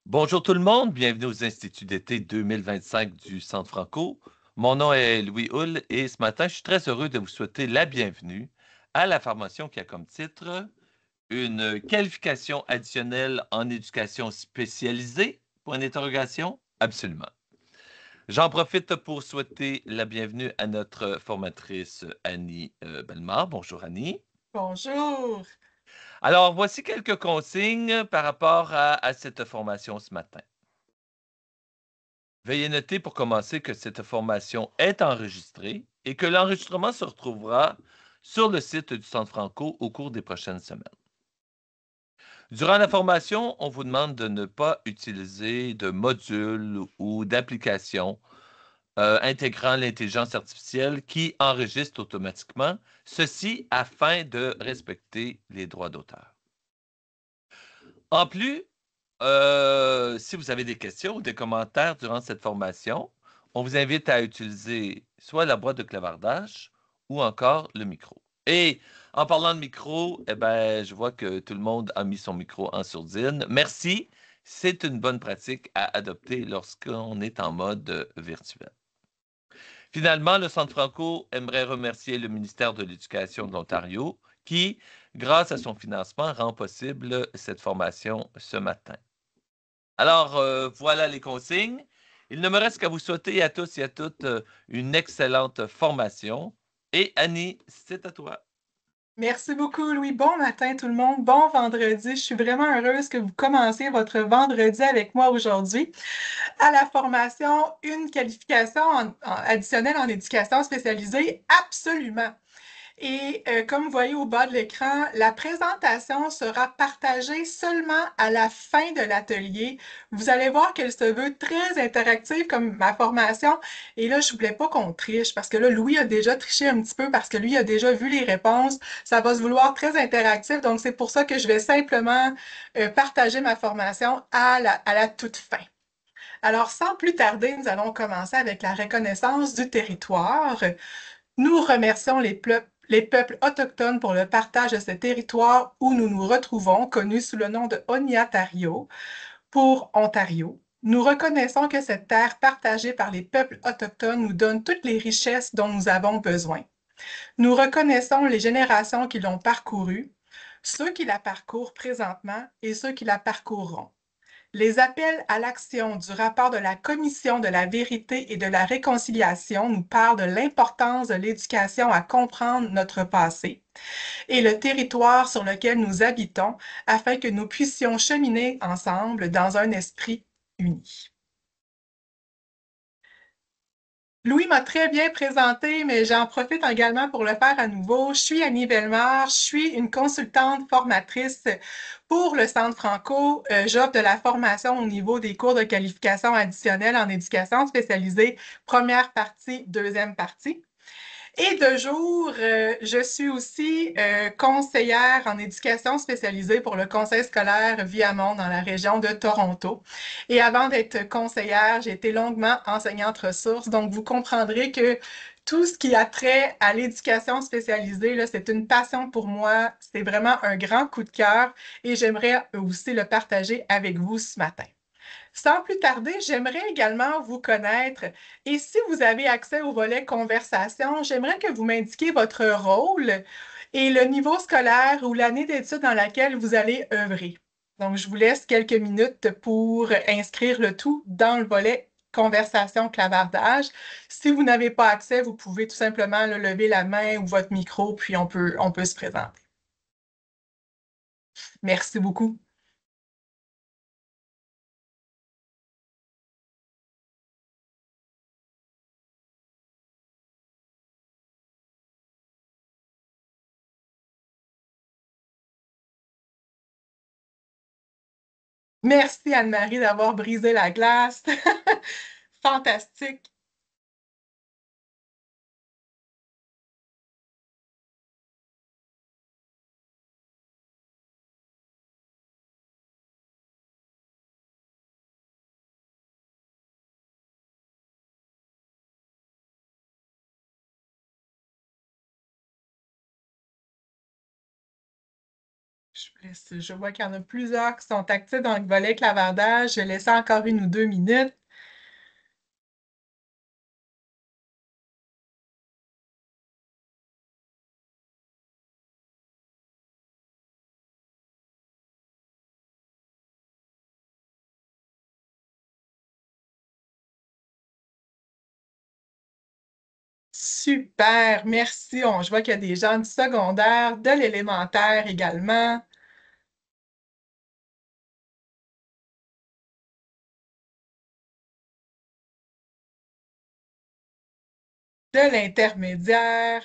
Bonjour tout le monde, bienvenue aux Instituts d'été 2025 du Centre Franco. Mon nom est Louis Hull et ce matin, je suis très heureux de vous souhaiter la bienvenue à la formation qui a comme titre une qualification additionnelle en éducation spécialisée? Point d'interrogation? Absolument. J'en profite pour souhaiter la bienvenue à notre formatrice Annie Bellemare. Bonjour Annie. Bonjour. Alors, voici quelques consignes par rapport à cette formation ce matin. Veuillez noter pour commencer que cette formation est enregistrée et que l'enregistrement se retrouvera sur le site du Centre Franco au cours des prochaines semaines. Durant la formation, on vous demande de ne pas utiliser de modules ou d'applications intégrant l'intelligence artificielle qui enregistre automatiquement, ceci afin de respecter les droits d'auteur. En plus, si vous avez des questions ou des commentaires durant cette formation, on vous invite à utiliser soit la boîte de clavardage ou encore le micro. Et en parlant de micro, eh ben, je vois que tout le monde a mis son micro en sourdine. Merci. C'est une bonne pratique à adopter lorsqu'on est en mode virtuel. Finalement, le Centre Franco aimerait remercier le ministère de l'Éducation de l'Ontario qui, grâce à son financement, rend possible cette formation ce matin. Alors, voilà les consignes. Il ne me reste qu'à vous souhaiter à tous et à toutes une excellente formation. Et Annie, c'est à toi. Merci beaucoup, Louis. Bon matin, tout le monde. Bon vendredi. Je suis vraiment heureuse que vous commenciez votre vendredi avec moi aujourd'hui à la formation Une qualification additionnelle en éducation spécialisée. Absolument. Et comme vous voyez au bas de l'écran, la présentation sera partagée seulement à la fin de l'atelier. Vous allez voir qu'elle se veut très interactive comme ma formation. Et là, je voulais pas qu'on triche parce que là, Louis a déjà triché un petit peu parce que lui a déjà vu les réponses. Ça va se vouloir très interactif. Donc, c'est pour ça que je vais simplement partager ma formation à la toute fin. Alors, sans plus tarder, nous allons commencer avec la reconnaissance du territoire. Nous remercions les peuples autochtones pour le partage de ce territoire où nous nous retrouvons, connu sous le nom de Oniatario, pour Ontario. Nous reconnaissons que cette terre partagée par les peuples autochtones nous donne toutes les richesses dont nous avons besoin. Nous reconnaissons les générations qui l'ont parcourue, ceux qui la parcourent présentement et ceux qui la parcourront. Les appels à l'action du rapport de la Commission de la vérité et de la réconciliation nous parlent de l'importance de l'éducation à comprendre notre passé et le territoire sur lequel nous habitons afin que nous puissions cheminer ensemble dans un esprit uni. Louis m'a très bien présenté, mais j'en profite également pour le faire à nouveau. Je suis Annie Bellemare, je suis une consultante formatrice pour le Centre Franco. J'offre de la formation au niveau des cours de qualification additionnelle en éducation spécialisée, première partie, deuxième partie. Et de jour, je suis aussi conseillère en éducation spécialisée pour le conseil scolaire Viamont dans la région de Toronto. Et avant d'être conseillère, j'ai été longuement enseignante ressources. Donc, vous comprendrez que tout ce qui a trait à l'éducation spécialisée, là, c'est une passion pour moi. C'est vraiment un grand coup de cœur et j'aimerais aussi le partager avec vous ce matin. Sans plus tarder, j'aimerais également vous connaître et si vous avez accès au volet conversation, j'aimerais que vous m'indiquiez votre rôle et le niveau scolaire ou l'année d'études dans laquelle vous allez œuvrer. Donc, je vous laisse quelques minutes pour inscrire le tout dans le volet conversation clavardage. Si vous n'avez pas accès, vous pouvez tout simplement lever la main ou votre micro, puis on peut se présenter. Merci beaucoup. Merci Anne-Marie d'avoir brisé la glace. Fantastique. Je vois qu'il y en a plusieurs qui sont actifs dans le volet clavardage. Je vais laisser encore 1 ou 2 minutes. Super, merci. Je vois qu'il y a des gens du secondaire, de l'élémentaire également, de l'intermédiaire.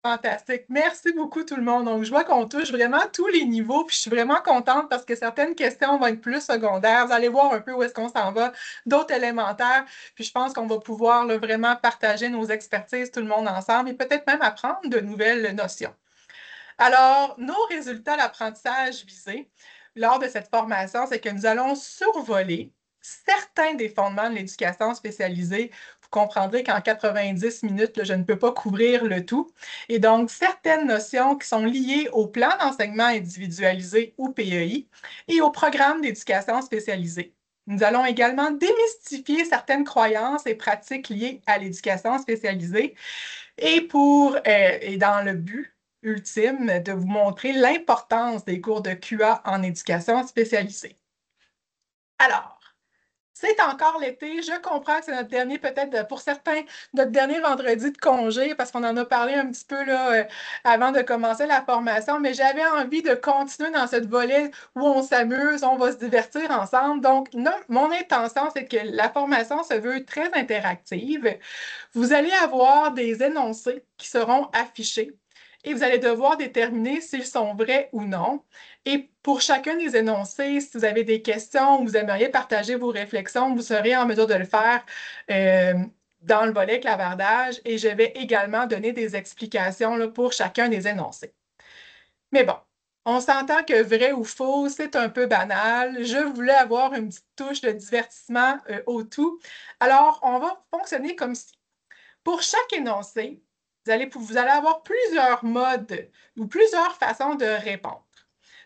Fantastique. Merci beaucoup tout le monde. Donc, je vois qu'on touche vraiment tous les niveaux, puis je suis vraiment contente parce que certaines questions vont être plus secondaires. Vous allez voir un peu où est-ce qu'on s'en va, d'autres élémentaires. Puis je pense qu'on va pouvoir là, vraiment partager nos expertises tout le monde ensemble et peut-être même apprendre de nouvelles notions. Alors, nos résultats d'apprentissage visés lors de cette formation, c'est que nous allons survoler certains des fondements de l'éducation spécialisée. Vous comprendrez qu'en 90 minutes, là, je ne peux pas couvrir le tout. Et donc, certaines notions qui sont liées au plan d'enseignement individualisé ou PEI et au programme d'éducation spécialisée. Nous allons également démystifier certaines croyances et pratiques liées à l'éducation spécialisée et dans le but ultime de vous montrer l'importance des cours de QA en éducation spécialisée. Alors, c'est encore l'été. Je comprends que c'est notre dernier, peut-être pour certains, notre dernier vendredi de congé, parce qu'on en a parlé un petit peu là, avant de commencer la formation, mais j'avais envie de continuer dans cette volet où on s'amuse, on va se divertir ensemble. Donc, non, mon intention, c'est que la formation se veut très interactive. Vous allez avoir des énoncés qui seront affichés et vous allez devoir déterminer s'ils sont vrais ou non. Et pour chacun des énoncés, si vous avez des questions ou vous aimeriez partager vos réflexions, vous serez en mesure de le faire dans le volet clavardage et je vais également donner des explications là, pour chacun des énoncés. Mais bon, on s'entend que vrai ou faux, c'est un peu banal. Je voulais avoir une petite touche de divertissement au tout. Alors, on va fonctionner comme ci. Pour chaque énoncé, vous allez avoir plusieurs modes ou plusieurs façons de répondre.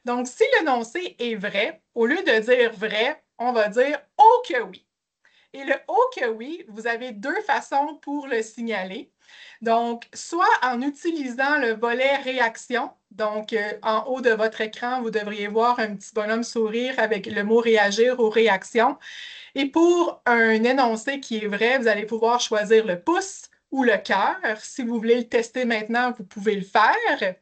Donc, si l'énoncé est vrai, au lieu de dire vrai, on va dire oh que oui. Et le oh que oui, vous avez deux façons pour le signaler. Donc, soit en utilisant le volet réaction. Donc, en haut de votre écran, vous devriez voir un petit bonhomme sourire avec le mot réagir ou réaction. Et pour un énoncé qui est vrai, vous allez pouvoir choisir le pouce ou le cœur. Si vous voulez le tester maintenant, vous pouvez le faire.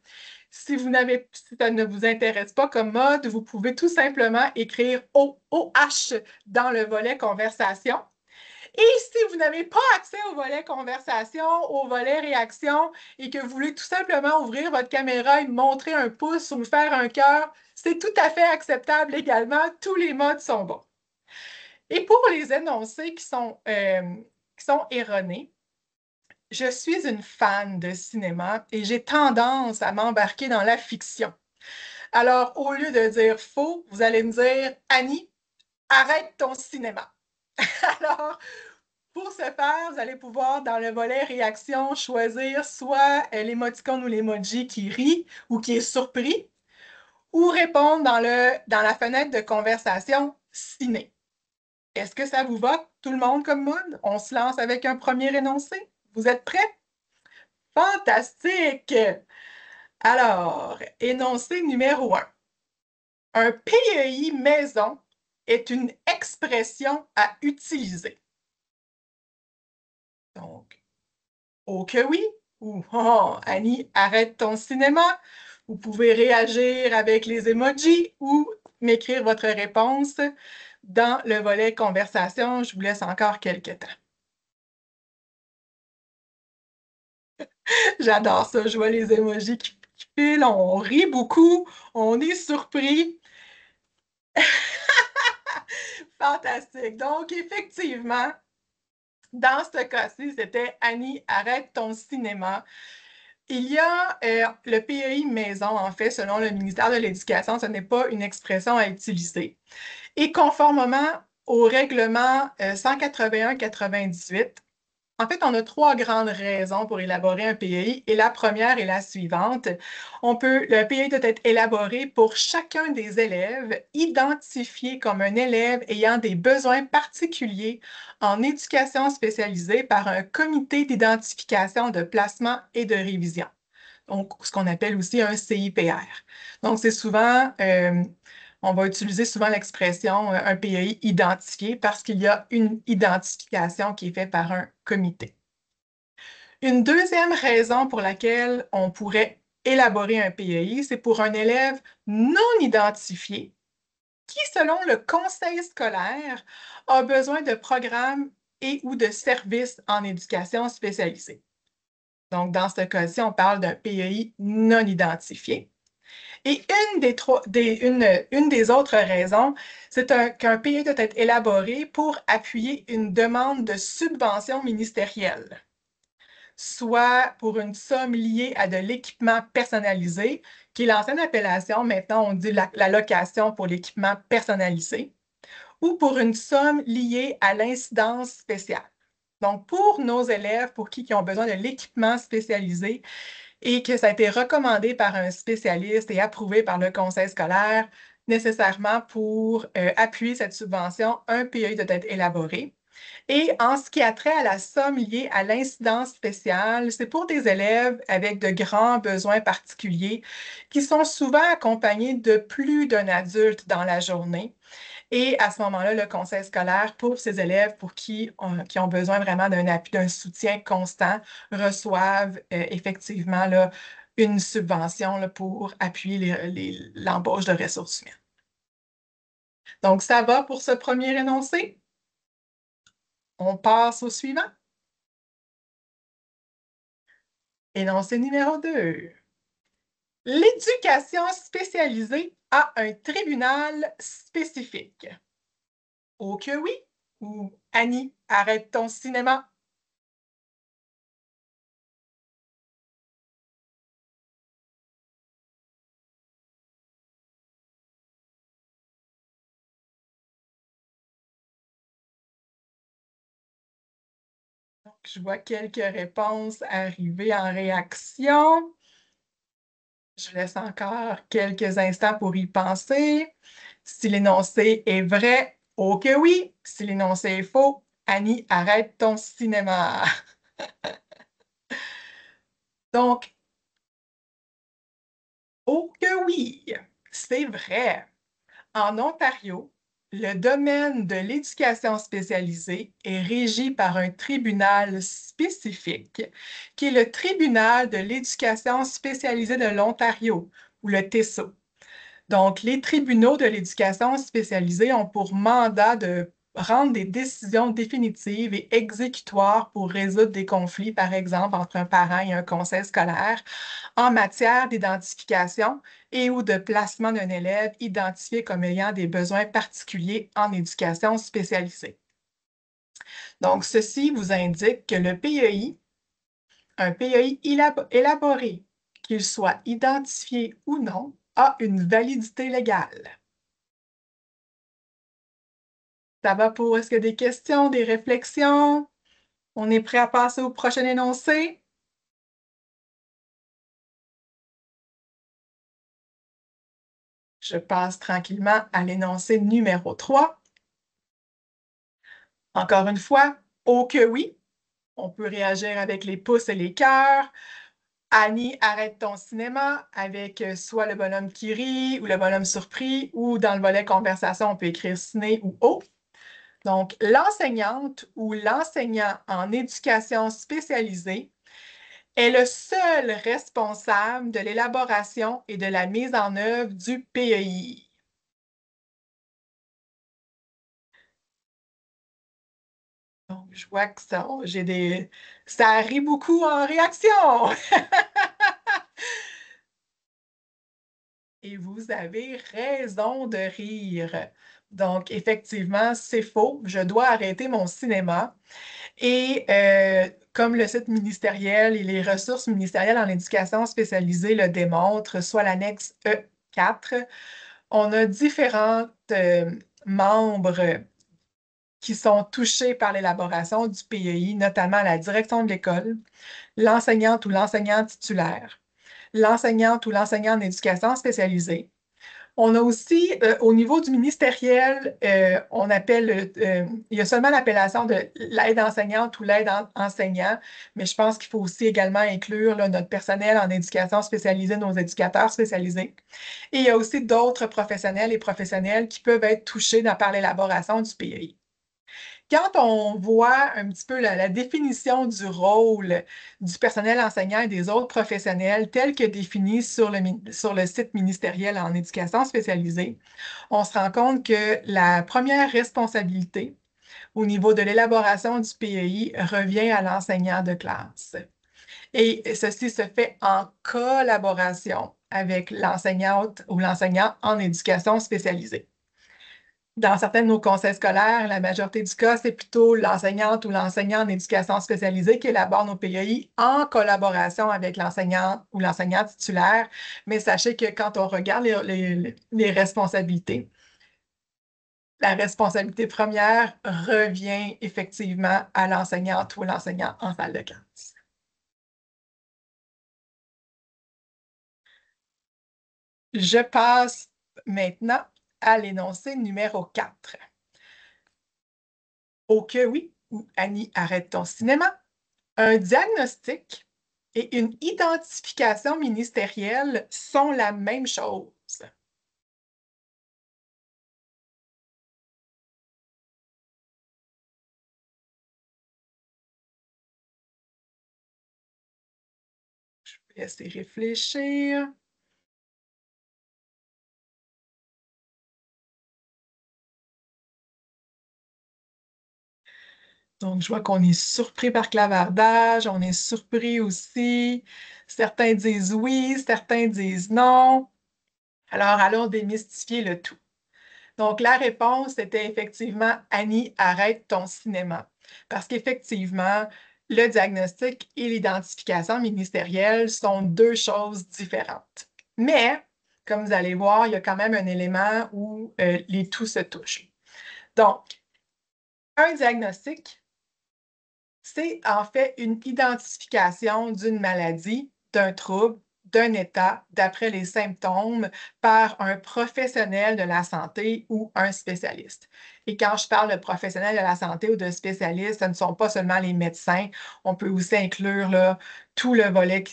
Si ça ne vous intéresse pas comme mode, vous pouvez tout simplement écrire OH dans le volet conversation. Et si vous n'avez pas accès au volet conversation, au volet réaction, et que vous voulez tout simplement ouvrir votre caméra et montrer un pouce ou faire un cœur, c'est tout à fait acceptable également. Tous les modes sont bons. Et pour les énoncés qui sont erronés, je suis une fan de cinéma et j'ai tendance à m'embarquer dans la fiction. Alors, au lieu de dire faux, vous allez me dire Annie, arrête ton cinéma. Alors, pour ce faire, vous allez pouvoir, dans le volet réaction, choisir soit l'émoticône ou l'emoji qui rit ou qui est surpris, ou répondre dans la fenêtre de conversation ciné. Est-ce que ça vous va, tout le monde, comme mode? On se lance avec un premier énoncé. Vous êtes prêts? Fantastique! Alors, énoncé numéro 1. Un PEI maison est une expression à utiliser. Donc, oh que oui, ou oh, Annie, arrête ton cinéma. Vous pouvez réagir avec les emojis ou m'écrire votre réponse dans le volet conversation. Je vous laisse encore quelques temps. J'adore ça, je vois les emojis qui filent, on rit beaucoup, on est surpris. Fantastique. Donc, effectivement, dans ce cas-ci, c'était Annie, arrête ton cinéma. Il y a le PEI maison, en fait, selon le ministère de l'Éducation, ce n'est pas une expression à utiliser. Et conformément au règlement 181-98, en fait, on a trois grandes raisons pour élaborer un PEI et la première est la suivante. Le PEI doit être élaboré pour chacun des élèves identifiés comme un élève ayant des besoins particuliers en éducation spécialisée par un comité d'identification de placement et de révision. Donc, ce qu'on appelle aussi un CIPR. Donc, c'est souvent, on va utiliser souvent l'expression un PEI identifié parce qu'il y a une identification qui est faite par un comité. Une deuxième raison pour laquelle on pourrait élaborer un PEI, c'est pour un élève non identifié qui, selon le conseil scolaire, a besoin de programmes et ou de services en éducation spécialisée. Donc, dans ce cas-ci, on parle d'un PEI non identifié. Et une des autres raisons, c'est qu'un PEI doit être élaboré pour appuyer une demande de subvention ministérielle, soit pour une somme liée à de l'équipement personnalisé, qui est l'ancienne appellation, maintenant on dit la location pour l'équipement personnalisé, ou pour une somme liée à l'incidence spéciale. Donc, pour nos élèves, pour qui ont besoin de l'équipement spécialisé et que ça a été recommandé par un spécialiste et approuvé par le conseil scolaire, nécessairement pour appuyer cette subvention, un PEI doit être élaboré. Et en ce qui a trait à la somme liée à l'incidence spéciale, c'est pour des élèves avec de grands besoins particuliers qui sont souvent accompagnés de plus d'un adulte dans la journée. Et à ce moment-là, le conseil scolaire, pour ces élèves pour qui ont besoin vraiment d'un appui, d'un soutien constant, reçoivent effectivement là, une subvention là, pour appuyer l'embauche de ressources humaines. Donc, ça va pour ce premier énoncé. On passe au suivant. Énoncé numéro 2. L'éducation spécialisée a un tribunal spécifique. Oh que oui! Ou Annie, arrête ton cinéma. Donc, je vois quelques réponses arriver en réaction. Je laisse encore quelques instants pour y penser. Si l'énoncé est vrai, oh que oui. Si l'énoncé est faux, Annie, arrête ton cinéma. Donc, oh que oui, c'est vrai. En Ontario, le domaine de l'éducation spécialisée est régi par un tribunal spécifique, qui est le Tribunal de l'éducation spécialisée de l'Ontario, ou le TESO. Donc, les tribunaux de l'éducation spécialisée ont pour mandat de rendre des décisions définitives et exécutoires pour résoudre des conflits, par exemple, entre un parent et un conseil scolaire, en matière d'identification et ou de placement d'un élève identifié comme ayant des besoins particuliers en éducation spécialisée. Donc, ceci vous indique que le PEI, un PEI élaboré, qu'il soit identifié ou non, a une validité légale. Ça va pour, est-ce qu'il y a des questions, des réflexions? On est prêt à passer au prochain énoncé? Je passe tranquillement à l'énoncé numéro 3. Encore une fois, oh que oui, on peut réagir avec les pouces et les cœurs. Annie, arrête ton cinéma avec soit le bonhomme qui rit ou le bonhomme surpris, ou dans le volet conversation, on peut écrire ciné ou oh. Donc, l'enseignante ou l'enseignant en éducation spécialisée est le seul responsable de l'élaboration et de la mise en œuvre du PEI. Donc, je vois que ça rit beaucoup en réaction. Et vous avez raison de rire. Donc, effectivement, c'est faux. Je dois arrêter mon cinéma. Et comme le site ministériel et les ressources ministérielles en éducation spécialisée le démontrent, soit l'annexe E4, on a différents membres qui sont touchés par l'élaboration du PEI, notamment la direction de l'école, l'enseignante ou l'enseignant titulaire, l'enseignante ou l'enseignant en éducation spécialisée. On a aussi, au niveau du ministériel, on appelle, il y a seulement l'appellation de l'aide enseignante ou l'aide enseignant, mais je pense qu'il faut aussi également inclure là, notre personnel en éducation spécialisée, nos éducateurs spécialisés. Et il y a aussi d'autres professionnels et professionnels qui peuvent être touchés par l'élaboration du PEI. Quand on voit un petit peu la définition du rôle du personnel enseignant et des autres professionnels tel que défini sur le site ministériel en éducation spécialisée, on se rend compte que la première responsabilité au niveau de l'élaboration du PEI revient à l'enseignant de classe. Et ceci se fait en collaboration avec l'enseignante ou l'enseignant en éducation spécialisée. Dans certains de nos conseils scolaires, la majorité du cas, c'est plutôt l'enseignante ou l'enseignant en éducation spécialisée qui élabore nos PEI en collaboration avec l'enseignant ou l'enseignant titulaire. Mais sachez que quand on regarde les responsabilités, la responsabilité première revient effectivement à l'enseignante ou l'enseignant en salle de classe. Je passe maintenant à l'énoncé numéro 4. Oh que oui, Annie, arrête ton cinéma. Un diagnostic et une identification ministérielle sont la même chose. Je vais laisser réfléchir. Donc, je vois qu'on est surpris par clavardage, on est surpris aussi. Certains disent oui, certains disent non. Alors, allons démystifier le tout. Donc, la réponse était effectivement Annie, arrête ton cinéma. Parce qu'effectivement, le diagnostic et l'identification ministérielle sont deux choses différentes. Mais, comme vous allez voir, il y a quand même un élément où les tout se touchent. Donc, un diagnostic, c'est en fait une identification d'une maladie, d'un trouble, d'un état d'après les symptômes par un professionnel de la santé ou un spécialiste. Et quand je parle de professionnel de la santé ou de spécialiste, ce ne sont pas seulement les médecins. On peut aussi inclure là, tout le volet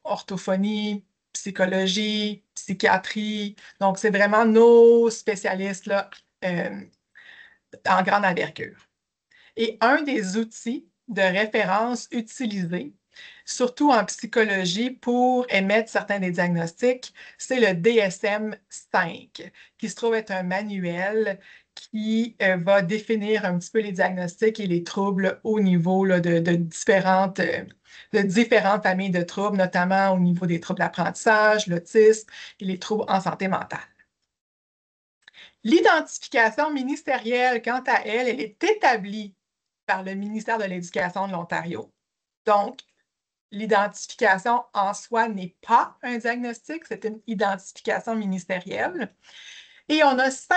orthophonie, psychologie, psychiatrie. Donc, c'est vraiment nos spécialistes là, en grande envergure. Et un des outils de référence utilisés, surtout en psychologie, pour émettre certains des diagnostics, c'est le DSM-5, qui se trouve être un manuel qui va définir un petit peu les diagnostics et les troubles au niveau là, de différentes familles de troubles, notamment au niveau des troubles d'apprentissage, l'autisme et les troubles en santé mentale. L'identification ministérielle, quant à elle, elle est établie par le ministère de l'Éducation de l'Ontario. Donc, l'identification en soi n'est pas un diagnostic, c'est une identification ministérielle. Et on a 5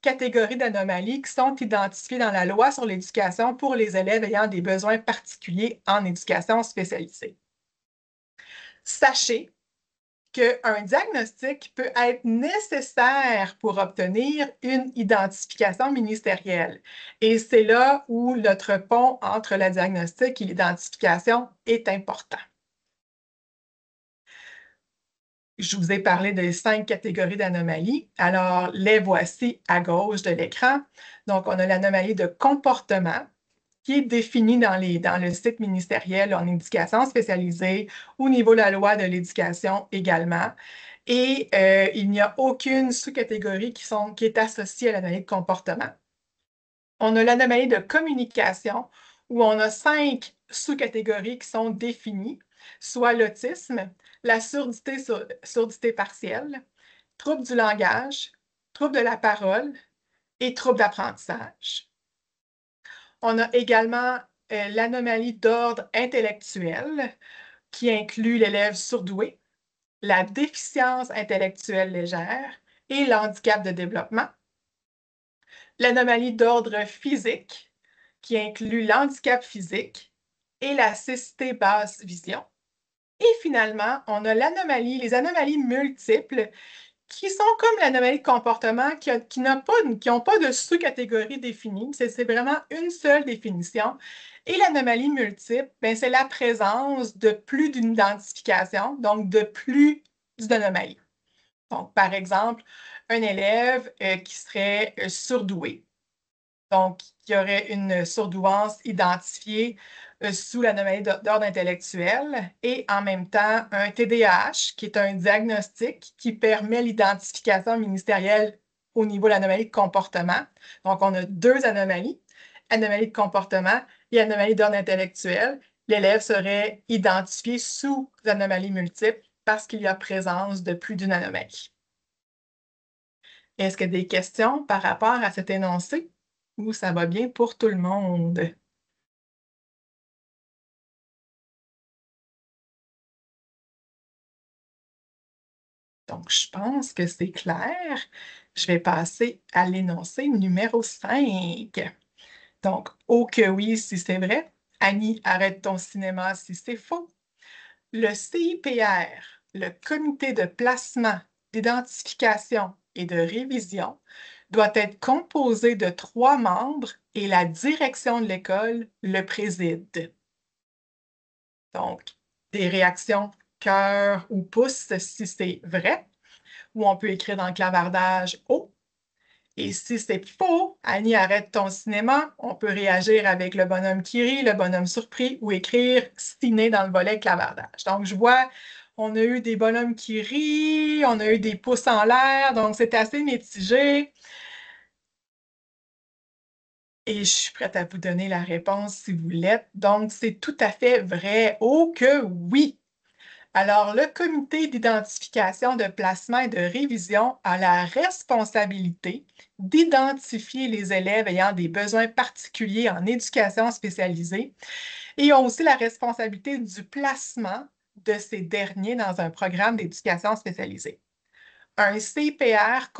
catégories d'anomalies qui sont identifiées dans la loi sur l'éducation pour les élèves ayant des besoins particuliers en éducation spécialisée. Sachez qu'un diagnostic peut être nécessaire pour obtenir une identification ministérielle. Et c'est là où notre pont entre le diagnostic et l'identification est important. Je vous ai parlé des 5 catégories d'anomalies. Alors, les voici à gauche de l'écran. Donc, on a l'anomalie de comportement qui est définie dans le site ministériel en éducation spécialisée, au niveau de la loi de l'éducation également. Et il n'y a aucune sous-catégorie qui est associée à l'anomalie de comportement. On a l'anomalie de communication, où on a 5 sous-catégories qui sont définies, soit l'autisme, la surdité partielle, trouble du langage, trouble de la parole, et troubles d'apprentissage. On a également l'anomalie d'ordre intellectuel qui inclut l'élève surdoué, la déficience intellectuelle légère et l'handicap de développement. L'anomalie d'ordre physique qui inclut l'handicap physique et la cécité basse vision. Et finalement, on a les anomalies multiples qui sont comme l'anomalie de comportement qui n'ont pas de sous-catégorie définie. C'est vraiment une seule définition. Et l'anomalie multiple, ben, c'est la présence de plus d'une identification, donc de plus d'une anomalie. Donc, par exemple, un élève qui serait surdoué, donc qui aurait une surdouance identifiée sous l'anomalie d'ordre intellectuel et en même temps un TDAH, qui est un diagnostic qui permet l'identification ministérielle au niveau de l'anomalie de comportement. Donc, on a deux anomalies, anomalie de comportement et anomalie d'ordre intellectuel. L'élève serait identifié sous anomalies multiples parce qu'il y a présence de plus d'une anomalie. Est-ce qu'il y a des questions par rapport à cet énoncé ou ça va bien pour tout le monde? Donc, je pense que c'est clair. Je vais passer à l'énoncé numéro 5. Donc, oh que oui si c'est vrai. Annie, arrête ton cinéma si c'est faux. Le CIPR, le Comité de placement, d'identification et de révision, doit être composé de 3 membres et la direction de l'école le préside. Donc, des réactions cœur ou pouce si c'est vrai, ou on peut écrire dans le clavardage O. Et si c'est faux, Annie, arrête ton cinéma, on peut réagir avec le bonhomme qui rit, le bonhomme surpris ou écrire stiné dans le volet clavardage. Donc, je vois, on a eu des bonhommes qui rient, on a eu des pouces en l'air, donc c'est assez mitigé. Et je suis prête à vous donner la réponse si vous l'êtes. Donc, c'est tout à fait vrai. Oh que oui! Alors, le comité d'identification de placement et de révision a la responsabilité d'identifier les élèves ayant des besoins particuliers en éducation spécialisée et ont aussi la responsabilité du placement de ces derniers dans un programme d'éducation spécialisée. Un CPR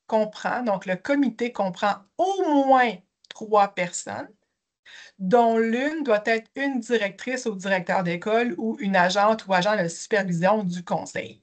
comprend, donc le comité comprend au moins 3 personnes dont l'une doit être une directrice ou directeur d'école ou une agente ou agent de supervision du conseil.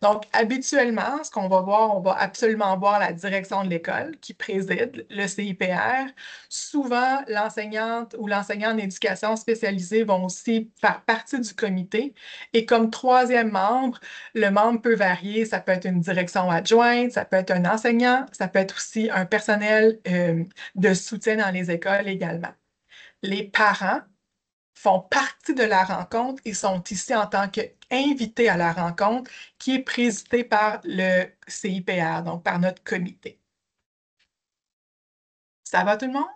Donc, habituellement, ce qu'on va voir, on va absolument voir la direction de l'école qui préside le CIPR. Souvent, l'enseignante ou l'enseignant en éducation spécialisée vont aussi faire partie du comité. Et comme troisième membre, le membre peut varier. Ça peut être une direction adjointe, ça peut être un enseignant, ça peut être aussi un personnel de soutien dans les écoles également. Les parents font partie de la rencontre et sont ici en tant qu'invités à la rencontre qui est présidée par le CIPR, donc par notre comité. Ça va tout le monde?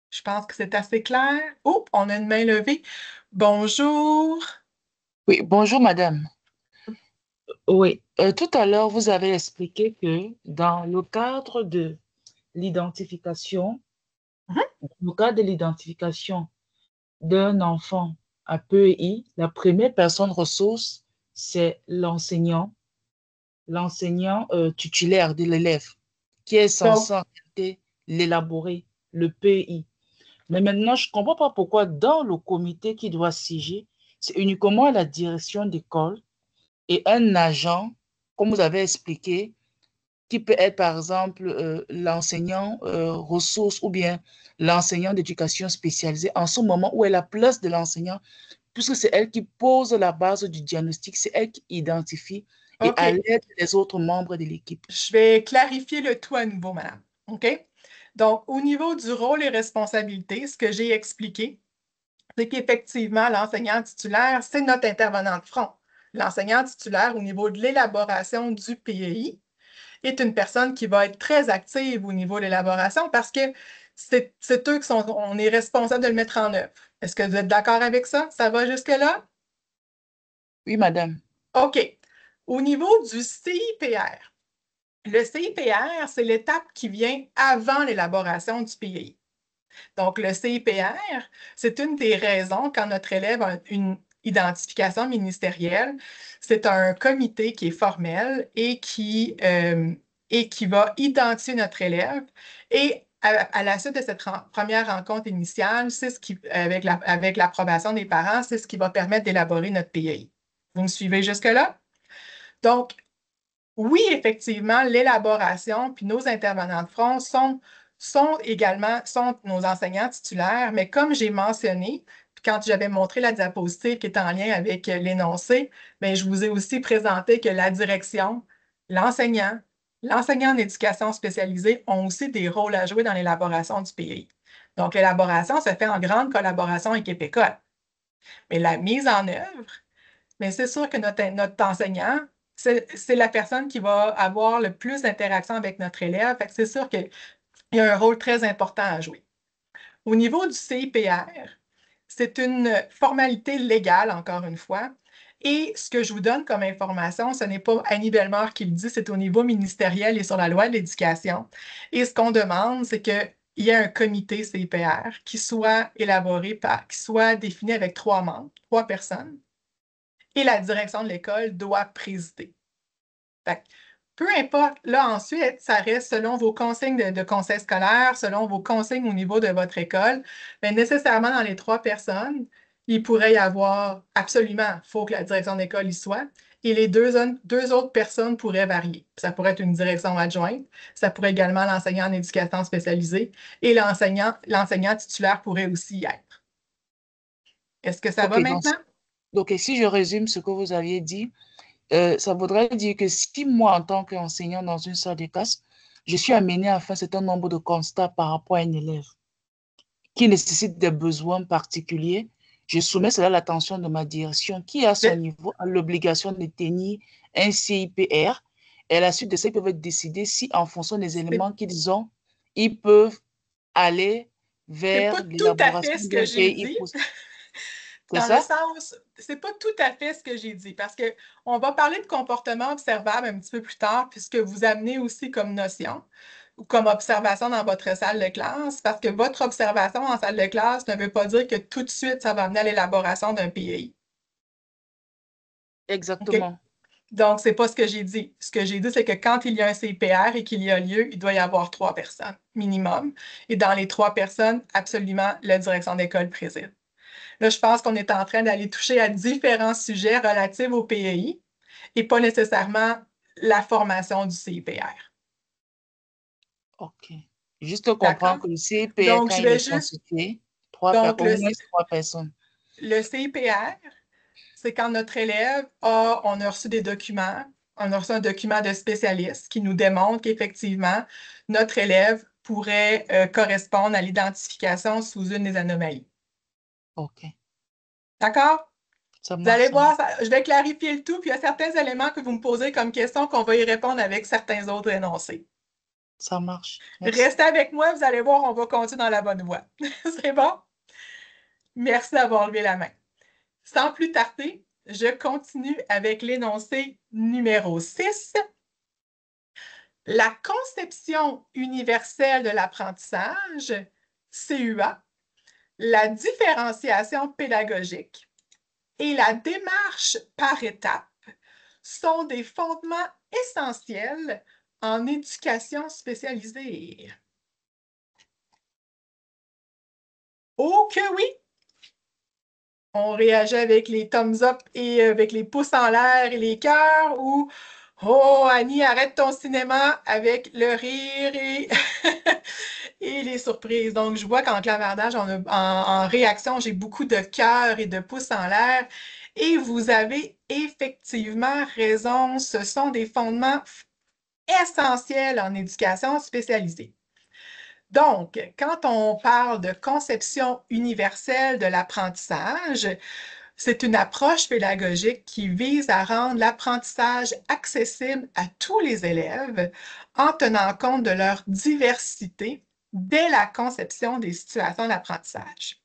Je pense que c'est assez clair. Oh, on a une main levée. Bonjour. Oui, bonjour madame. Oui, tout à l'heure, vous avez expliqué que dans le cadre de l'identification, Mhm. le cadre de l'identification d'un enfant à PEI, la première personne ressource, c'est l'enseignant titulaire de l'élève, qui est Donc, censé en réalité l'élaborer, le PEI. Mais maintenant, je ne comprends pas pourquoi dans le comité qui doit siéger, c'est uniquement la direction d'école et un agent, comme vous avez expliqué, qui peut être par exemple l'enseignant ressources ou bien l'enseignant d'éducation spécialisée en ce moment où est la place de l'enseignant, puisque c'est elle qui pose la base du diagnostic, c'est elle qui identifie et OK. alerte les autres membres de l'équipe. Je vais clarifier le tout à nouveau, madame. OK? Donc, au niveau du rôle et responsabilités, ce que j'ai expliqué, c'est qu'effectivement, l'enseignant titulaire, c'est notre intervenant de front. L'enseignant titulaire, au niveau de l'élaboration du PEI, est une personne qui va être très active au niveau de l'élaboration parce que c'est eux on est responsable de le mettre en œuvre. Est-ce que vous êtes d'accord avec ça? Ça va jusque-là? Oui, madame. OK. Au niveau du CIPR, Le CIPR, c'est l'étape qui vient avant l'élaboration du PI. Donc, le CIPR, c'est une des raisons quand notre élève a une identification ministérielle. C'est un comité qui est formel et qui va identifier notre élève. Et à la suite de cette première rencontre initiale, avec l'approbation des parents, c'est ce qui va permettre d'élaborer notre PI. Vous me suivez jusque-là? Donc, oui, effectivement, l'élaboration puis nos intervenants de front sont nos enseignants titulaires, mais comme j'ai mentionné, puis quand j'avais montré la diapositive qui est en lien avec l'énoncé, bien, je vous ai aussi présenté que la direction, l'enseignant, l'enseignant en éducation spécialisée ont aussi des rôles à jouer dans l'élaboration du PI. Donc, l'élaboration se fait en grande collaboration avec école. Mais la mise en œuvre, mais c'est sûr que notre enseignant, c'est la personne qui va avoir le plus d'interaction avec notre élève. Fait que c'est sûr qu'il y a un rôle très important à jouer. Au niveau du CIPR, c'est une formalité légale, encore une fois. Et ce que je vous donne comme information, ce n'est pas Annie Bellemare qui le dit, c'est au niveau ministériel et sur la loi de l'éducation. Et ce qu'on demande, c'est qu'il y ait un comité CIPR qui soit qui soit défini avec 3 membres, 3 personnes, et la direction de l'école doit présider. Fait que, peu importe, là ensuite, ça reste selon vos consignes de conseil scolaire, selon vos consignes au niveau de votre école, mais nécessairement dans les 3 personnes, il pourrait y avoir absolument, il faut que la direction d'école y soit, et les deux autres personnes pourraient varier. Ça pourrait être une direction adjointe, ça pourrait également l'enseignant en éducation spécialisée, et l'enseignant titulaire pourrait aussi y être. Est-ce que ça va maintenant? Donc, si je résume ce que vous aviez dit, ça voudrait dire que si moi, en tant qu'enseignant dans une salle de classe, je suis amené à faire un certain nombre de constats par rapport à un élève qui nécessite des besoins particuliers, je soumets cela à l'attention de ma direction qui, à son niveau, a l'obligation de tenir un CIPR. Et à la suite de ça, ils peuvent décider si, en fonction des éléments qu'ils ont, ils peuvent aller vers l'élaboration d'un PI. Dans le sens, c'est pas tout à fait ce que j'ai dit, parce qu'on va parler de comportement observable un petit peu plus tard, puisque vous amenez aussi comme notion ou comme observation dans votre salle de classe, parce que votre observation en salle de classe ne veut pas dire que tout de suite, ça va amener à l'élaboration d'un PI. Exactement. Okay? Donc, c'est pas ce que j'ai dit. Ce que j'ai dit, c'est que quand il y a un CIPR et qu'il y a lieu, il doit y avoir 3 personnes minimum. Et dans les 3 personnes, absolument, la direction d'école préside. Là, je pense qu'on est en train d'aller toucher à différents sujets relatifs au PEI et pas nécessairement la formation du CIPR. OK. Juste comprendre que le CIPR, donc, quand il est constitué, au moins 3 personnes. Le CIPR, c'est quand notre élève on a reçu des documents, on a reçu un document de spécialiste qui nous démontre qu'effectivement, notre élève pourrait correspondre à l'identification sous une des anomalies. OK. D'accord? Vous allez voir, je vais clarifier le tout, puis il y a certains éléments que vous me posez comme question qu'on va y répondre avec certains autres énoncés. Ça marche. Merci. Restez avec moi, vous allez voir, on va continuer dans la bonne voie. C'est bon? Merci d'avoir levé la main. Sans plus tarder, je continue avec l'énoncé numéro 6. La conception universelle de l'apprentissage, CUA, la différenciation pédagogique et la démarche par étapes sont des fondements essentiels en éducation spécialisée. Oh que oui! On réagit avec les thumbs up et avec les pouces en l'air et les cœurs ou oh Annie, arrête ton cinéma avec le rire et, et les surprises. Donc, je vois qu'en clavardage, en réaction, j'ai beaucoup de cœurs et de pouces en l'air. Et vous avez effectivement raison, ce sont des fondements essentiels en éducation spécialisée. Donc, quand on parle de conception universelle de l'apprentissage, c'est une approche pédagogique qui vise à rendre l'apprentissage accessible à tous les élèves en tenant compte de leur diversité dès la conception des situations d'apprentissage.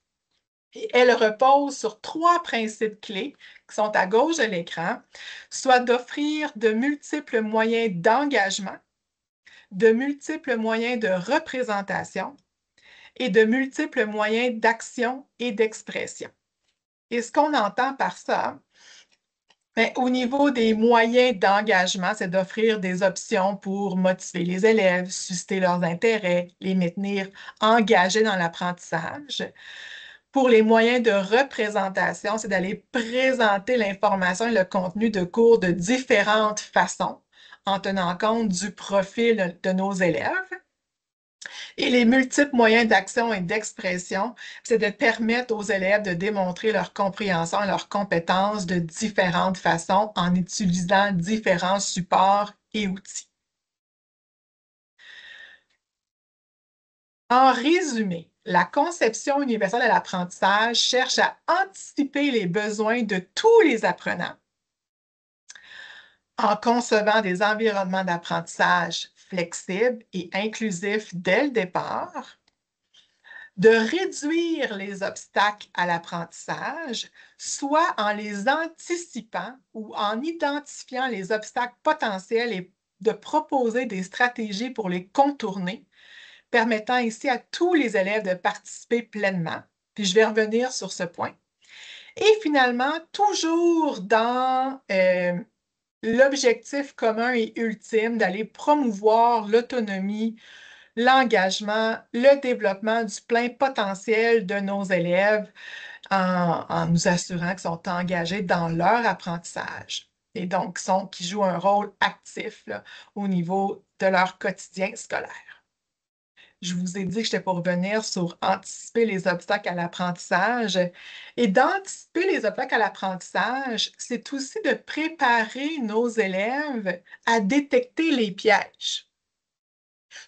Et elle repose sur 3 principes clés qui sont à gauche de l'écran, soit d'offrir de multiples moyens d'engagement de multiples moyens de représentation et de multiples moyens d'action et d'expression. Et ce qu'on entend par ça, bien, au niveau des moyens d'engagement, c'est d'offrir des options pour motiver les élèves, susciter leurs intérêts, les maintenir engagés dans l'apprentissage. Pour les moyens de représentation, c'est d'aller présenter l'information et le contenu de cours de différentes façons, en tenant compte du profil de nos élèves. Et les multiples moyens d'action et d'expression, c'est de permettre aux élèves de démontrer leur compréhension et leurs compétences de différentes façons en utilisant différents supports et outils. En résumé, la conception universelle de l'apprentissage cherche à anticiper les besoins de tous les apprenants en concevant des environnements d'apprentissage flexibles et inclusifs dès le départ, de réduire les obstacles à l'apprentissage, soit en les anticipant ou en identifiant les obstacles potentiels et de proposer des stratégies pour les contourner, permettant ici à tous les élèves de participer pleinement. Puis je vais revenir sur ce point. Et finalement, toujours dans l'objectif commun et ultime d'aller promouvoir l'autonomie, l'engagement, le développement du plein potentiel de nos élèves en nous assurant qu'ils sont engagés dans leur apprentissage et donc qui jouent un rôle actif là, au niveau de leur quotidien scolaire. Je vous ai dit que j'étais pour revenir sur anticiper les obstacles à l'apprentissage. Et d'anticiper les obstacles à l'apprentissage, c'est aussi de préparer nos élèves à détecter les pièges.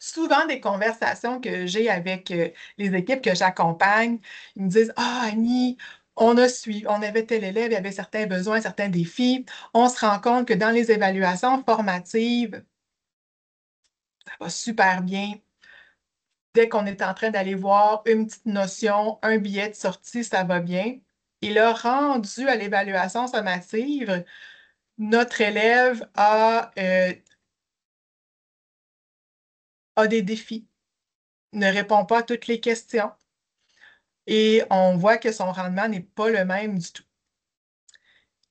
Souvent, des conversations que j'ai avec les équipes que j'accompagne, ils me disent: Ah, Annie, on avait tel élève, il avait certains besoins, certains défis. On se rend compte que dans les évaluations formatives, ça va super bien. Dès qu'on est en train d'aller voir une petite notion, un billet de sortie, ça va bien. Et là, rendu à l'évaluation sommative, notre élève a des défis, ne répond pas à toutes les questions et on voit que son rendement n'est pas le même du tout.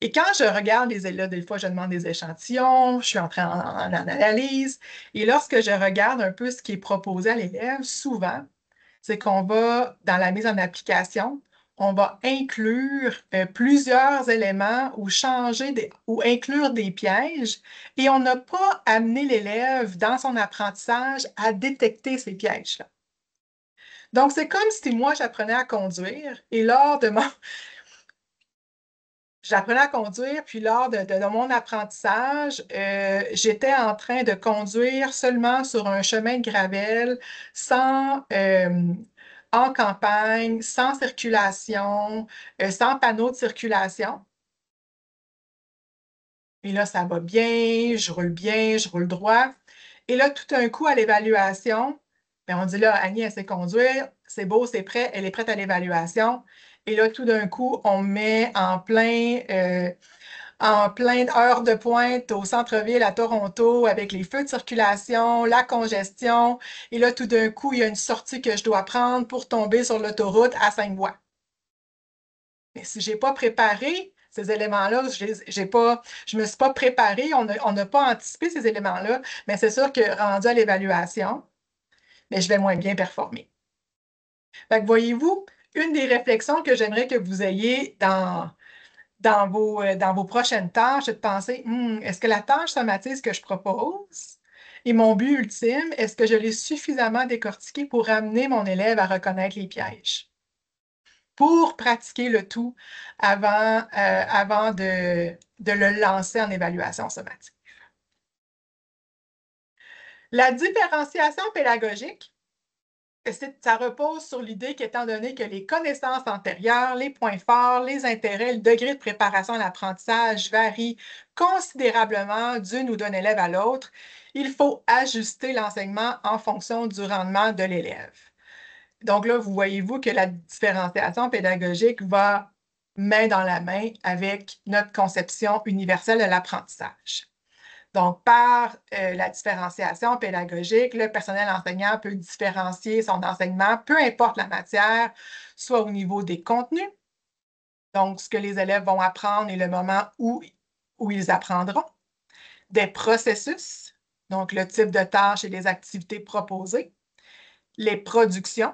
Et quand je regarde les élèves, des fois, je demande des échantillons, je suis en train en analyse, et lorsque je regarde un peu ce qui est proposé à l'élève, souvent, c'est qu'on va, dans la mise en application, on va inclure plusieurs éléments ou ou inclure des pièges et on n'a pas amené l'élève dans son apprentissage à détecter ces pièges-là. Donc, c'est comme si moi, j'apprenais à conduire et j'apprenais à conduire, puis lors de mon apprentissage, j'étais en train de conduire seulement sur un chemin de gravel, en campagne, sans circulation, sans panneau de circulation. Et là, ça va bien, je roule droit. Et là, tout d'un coup, à l'évaluation, bien, on dit là, Annie, elle sait conduire, c'est beau, c'est prêt, elle est prête à l'évaluation. Et là, tout d'un coup, on met en pleine heure de pointe au centre-ville à Toronto avec les feux de circulation, la congestion. Et là, tout d'un coup, il y a une sortie que je dois prendre pour tomber sur l'autoroute à 5 voies. Mais si je n'ai pas préparé ces éléments-là, je ne me suis pas préparée, on n'a pas anticipé ces éléments-là, mais c'est sûr que rendu à l'évaluation, mais je vais moins bien performer. Fait que voyez-vous, une des réflexions que j'aimerais que vous ayez dans vos prochaines tâches, c'est de penser, est-ce que la tâche somatise que je propose et mon but ultime, est-ce que je l'ai suffisamment décortiqué pour amener mon élève à reconnaître les pièges? Pour pratiquer le tout avant de le lancer en évaluation sommative. La différenciation pédagogique, ça repose sur l'idée qu'étant donné que les connaissances antérieures, les points forts, les intérêts, le degré de préparation à l'apprentissage varient considérablement d'une ou d'un élève à l'autre, il faut ajuster l'enseignement en fonction du rendement de l'élève. Donc là, vous voyez-vous que la différenciation pédagogique va main dans la main avec notre conception universelle de l'apprentissage. Donc, par la différenciation pédagogique, le personnel enseignant peut différencier son enseignement, peu importe la matière, soit au niveau des contenus, donc ce que les élèves vont apprendre et le moment où ils apprendront, des processus, donc le type de tâches et les activités proposées, les productions,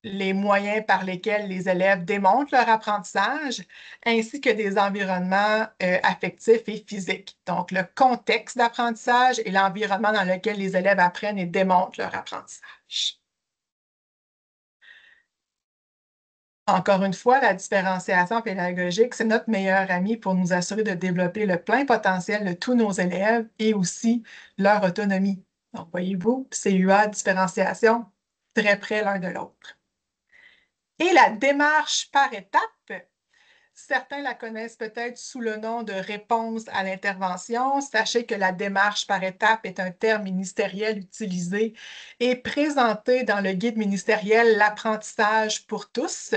les moyens par lesquels les élèves démontrent leur apprentissage, ainsi que des environnements affectifs et physiques. Donc, le contexte d'apprentissage et l'environnement dans lequel les élèves apprennent et démontrent leur apprentissage. Encore une fois, la différenciation pédagogique, c'est notre meilleur ami pour nous assurer de développer le plein potentiel de tous nos élèves et aussi leur autonomie. Donc, voyez-vous, CUA, différenciation, très près l'un de l'autre. Et la démarche par étapes, certains la connaissent peut-être sous le nom de réponse à l'intervention. Sachez que la démarche par étapes est un terme ministériel utilisé et présenté dans le guide ministériel L'apprentissage pour tous.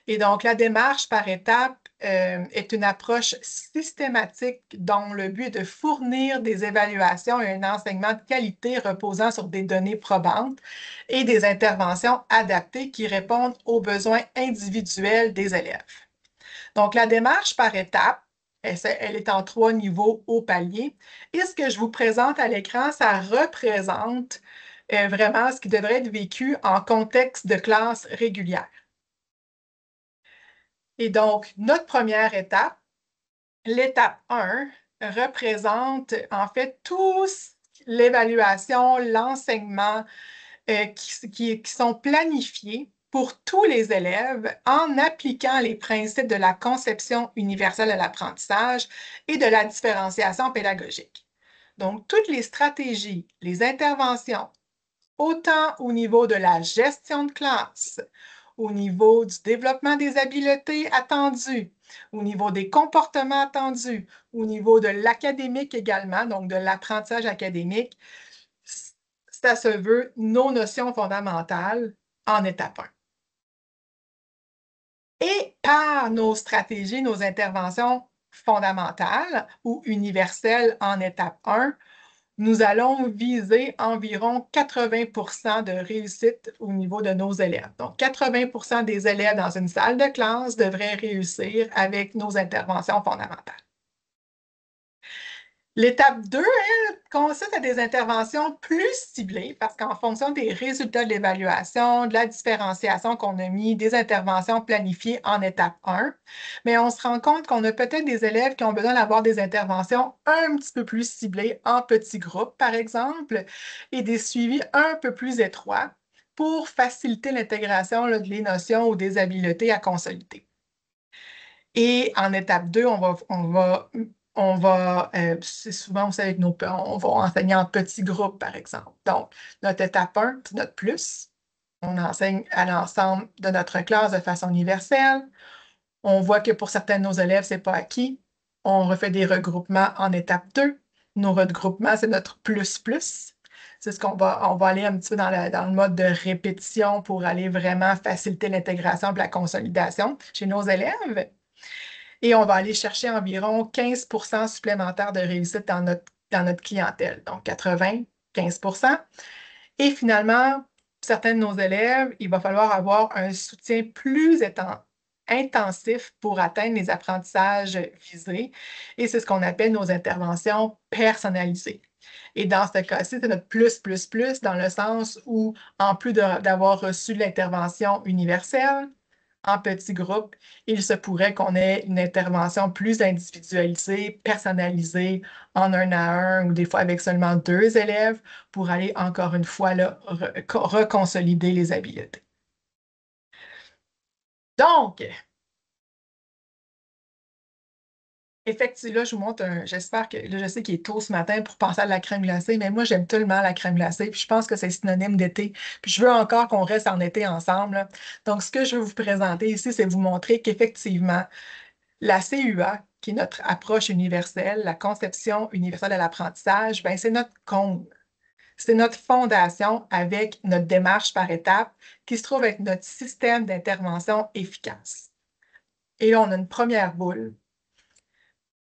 Et donc, la démarche par étapes est une approche systématique dont le but est de fournir des évaluations et un enseignement de qualité reposant sur des données probantes et des interventions adaptées qui répondent aux besoins individuels des élèves. Donc, la démarche par étapes, elle est en 3 niveaux au palier. Et ce que je vous présente à l'écran, ça représente vraiment ce qui devrait être vécu en contexte de classe régulière. Et donc, notre première étape, l'étape 1, représente en fait toute l'évaluation, l'enseignement qui sont planifiés pour tous les élèves en appliquant les principes de la conception universelle de l'apprentissage et de la différenciation pédagogique. Donc, toutes les stratégies, les interventions, autant au niveau de la gestion de classe, au niveau du développement des habiletés attendues, au niveau des comportements attendus, au niveau de l'académique également, donc de l'apprentissage académique, ça se veut nos notions fondamentales en étape 1. Et par nos stratégies, nos interventions fondamentales ou universelles en étape 1, nous allons viser environ 80% de réussite au niveau de nos élèves. Donc, 80% des élèves dans une salle de classe devraient réussir avec nos interventions fondamentales. L'étape 2, elle, consiste à des interventions plus ciblées parce qu'en fonction des résultats de l'évaluation, de la différenciation qu'on a mis, des interventions planifiées en étape 1, mais on se rend compte qu'on a peut-être des élèves qui ont besoin d'avoir des interventions un petit peu plus ciblées en petits groupes, par exemple, et des suivis un peu plus étroits pour faciliter l'intégration des notions ou des habiletés à consolider. Et en étape 2, c'est souvent aussi avec on va enseigner en petits groupes, par exemple. Donc, notre étape 1, c'est notre plus. On enseigne à l'ensemble de notre classe de façon universelle. On voit que pour certains de nos élèves, ce n'est pas acquis. On refait des regroupements en étape 2. Nos regroupements, c'est notre plus-plus. C'est ce on va aller un petit peu dans le mode de répétition pour aller vraiment faciliter l'intégration et la consolidation chez nos élèves. Et on va aller chercher environ 15% supplémentaires de réussite dans notre clientèle. Donc, 80, 15%. Et finalement, certains de nos élèves, il va falloir avoir un soutien plus intensif pour atteindre les apprentissages visés. Et c'est ce qu'on appelle nos interventions personnalisées. Et dans ce cas-ci, c'est notre plus, dans le sens où, en plus d'avoir reçu l'intervention universelle, en petits groupes, il se pourrait qu'on ait une intervention plus individualisée, personnalisée, en 1 à 1 ou des fois avec seulement 2 élèves pour aller encore une fois là, reconsolider les habiletés. Donc, effectivement, là, je vous montre j'espère que, là, je sais qu'il est tôt ce matin pour penser à la crème glacée, mais moi, j'aime tellement la crème glacée, puis je pense que c'est synonyme d'été, puis je veux encore qu'on reste en été ensemble, là. Donc, ce que je veux vous présenter ici, c'est vous montrer qu'effectivement, la CUA, qui est notre approche universelle, la conception universelle de l'apprentissage, ben, c'est notre cône. C'est notre fondation avec notre démarche par étapes qui se trouve avec notre système d'intervention efficace. Et là, on a une première boule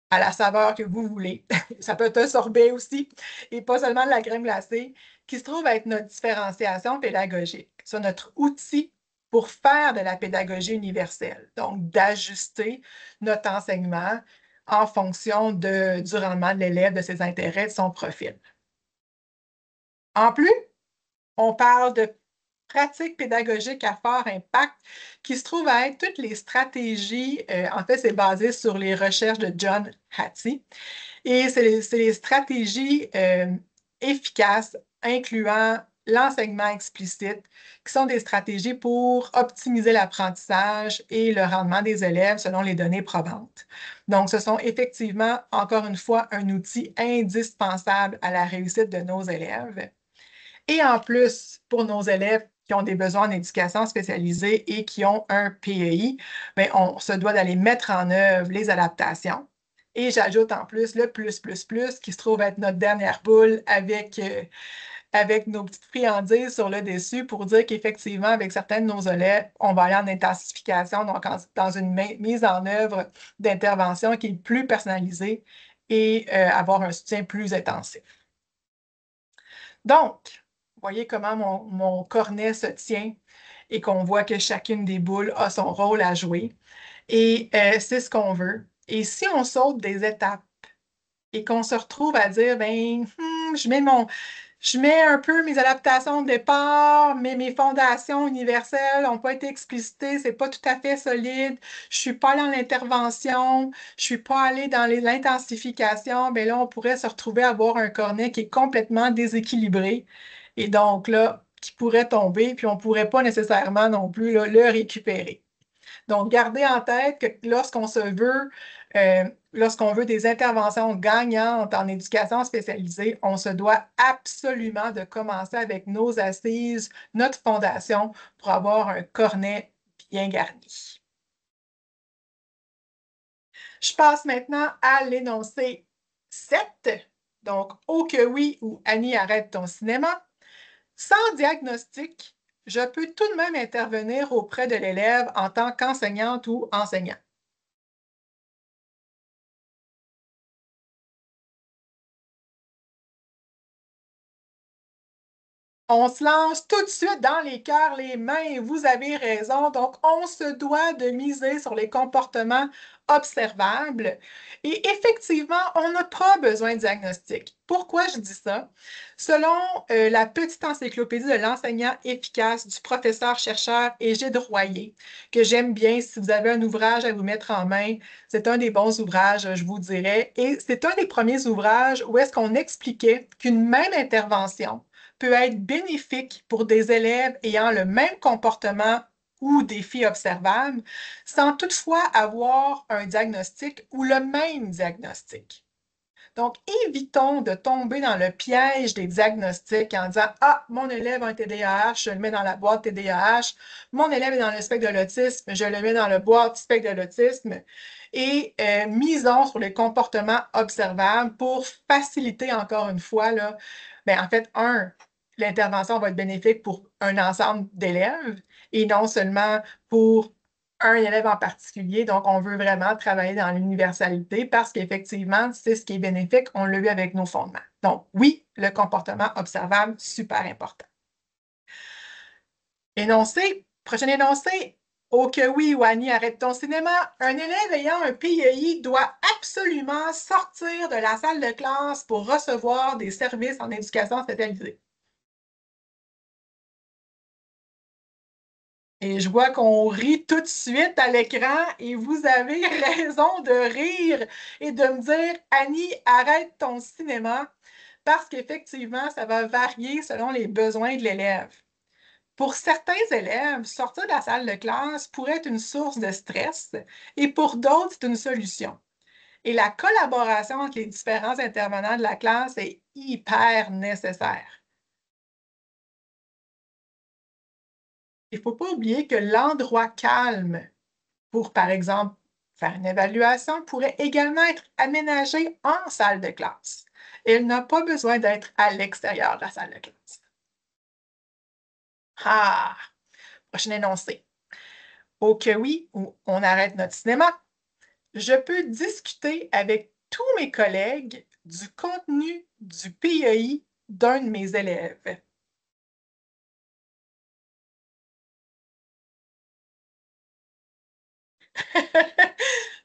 à la saveur que vous voulez. Ça peut être un sorbet aussi, et pas seulement de la crème glacée, qui se trouve être notre différenciation pédagogique. C'est notre outil pour faire de la pédagogie universelle, donc d'ajuster notre enseignement en fonction du rendement de l'élève, de ses intérêts, de son profil. En plus, on parle de pratiques pédagogiques à fort impact qui se trouvent à être toutes les stratégies. En fait, c'est basé sur les recherches de John Hattie. Et c'est les stratégies efficaces, incluant l'enseignement explicite, qui sont des stratégies pour optimiser l'apprentissage et le rendement des élèves selon les données probantes. Donc, ce sont effectivement, encore une fois, un outil indispensable à la réussite de nos élèves. Et en plus, pour nos élèves qui ont des besoins en éducation spécialisée et qui ont un PEI, bien, on se doit d'aller mettre en œuvre les adaptations. Et j'ajoute en plus le plus, qui se trouve être notre dernière boule avec nos petites friandises sur le dessus pour dire qu'effectivement, avec certains de nos élèves, on va aller en intensification, donc dans une mise en œuvre d'intervention qui est plus personnalisée et avoir un soutien plus intensif. Donc, vous voyez comment mon cornet se tient et qu'on voit que chacune des boules a son rôle à jouer. Et c'est ce qu'on veut. Et si on saute des étapes et qu'on se retrouve à dire, ben, je mets un peu mes adaptations de départ, mais mes fondations universelles n'ont pas été explicitées, c'est pas tout à fait solide, je suis pas allée dans l'intervention, je suis pas allée dans l'intensification, bien là, on pourrait se retrouver à avoir un cornet qui est complètement déséquilibré et donc là, qui pourrait tomber, puis on pourrait pas nécessairement non plus là, le récupérer. Donc, gardez en tête que lorsqu'on veut des interventions gagnantes en éducation spécialisée, on se doit absolument de commencer avec nos assises, notre fondation, pour avoir un cornet bien garni. Je passe maintenant à l'énoncé 7. Donc, oh que oui ou Annie, arrête ton cinéma. Sans diagnostic, je peux tout de même intervenir auprès de l'élève en tant qu'enseignante ou enseignant. On se lance tout de suite dans les cœurs, les mains, et vous avez raison. Donc, on se doit de miser sur les comportements observables. Et effectivement, on n'a pas besoin de diagnostic. Pourquoi je dis ça? Selon la petite encyclopédie de l'enseignant efficace du professeur-chercheur Égide Royer, que j'aime bien, si vous avez un ouvrage à vous mettre en main, c'est un des bons ouvrages, je vous dirais. Et c'est un des premiers ouvrages où est-ce qu'on expliquait qu'une même intervention peut être bénéfique pour des élèves ayant le même comportement ou défi observable, sans toutefois avoir un diagnostic ou le même diagnostic. Donc, évitons de tomber dans le piège des diagnostics en disant « Ah, mon élève a un TDAH, je le mets dans la boîte TDAH. Mon élève est dans le spectre de l'autisme, je le mets dans la boîte spectre de l'autisme. » Et misons sur les comportements observables pour faciliter, encore une fois, là, bien, en fait, l'intervention va être bénéfique pour un ensemble d'élèves et non seulement pour un élève en particulier. Donc, on veut vraiment travailler dans l'universalité parce qu'effectivement, c'est ce qui est bénéfique. On l'a vu avec nos fondements. Donc, oui, le comportement observable, super important. Énoncé, prochain énoncé. Oh que oui, Wani, arrête ton cinéma. Un élève ayant un PEI doit absolument sortir de la salle de classe pour recevoir des services en éducation spécialisée. Et je vois qu'on rit tout de suite à l'écran et vous avez raison de rire et de me dire « Annie, arrête ton cinéma » parce qu'effectivement, ça va varier selon les besoins de l'élève. Pour certains élèves, sortir de la salle de classe pourrait être une source de stress et pour d'autres, c'est une solution. Et la collaboration entre les différents intervenants de la classe est hyper nécessaire. Il ne faut pas oublier que l'endroit calme pour, par exemple, faire une évaluation pourrait également être aménagé en salle de classe. Elle n'a pas besoin d'être à l'extérieur de la salle de classe. Ah! Prochain énoncé. Oh que oui, ou on arrête notre cinéma. Je peux discuter avec tous mes collègues du contenu du PEI d'un de mes élèves?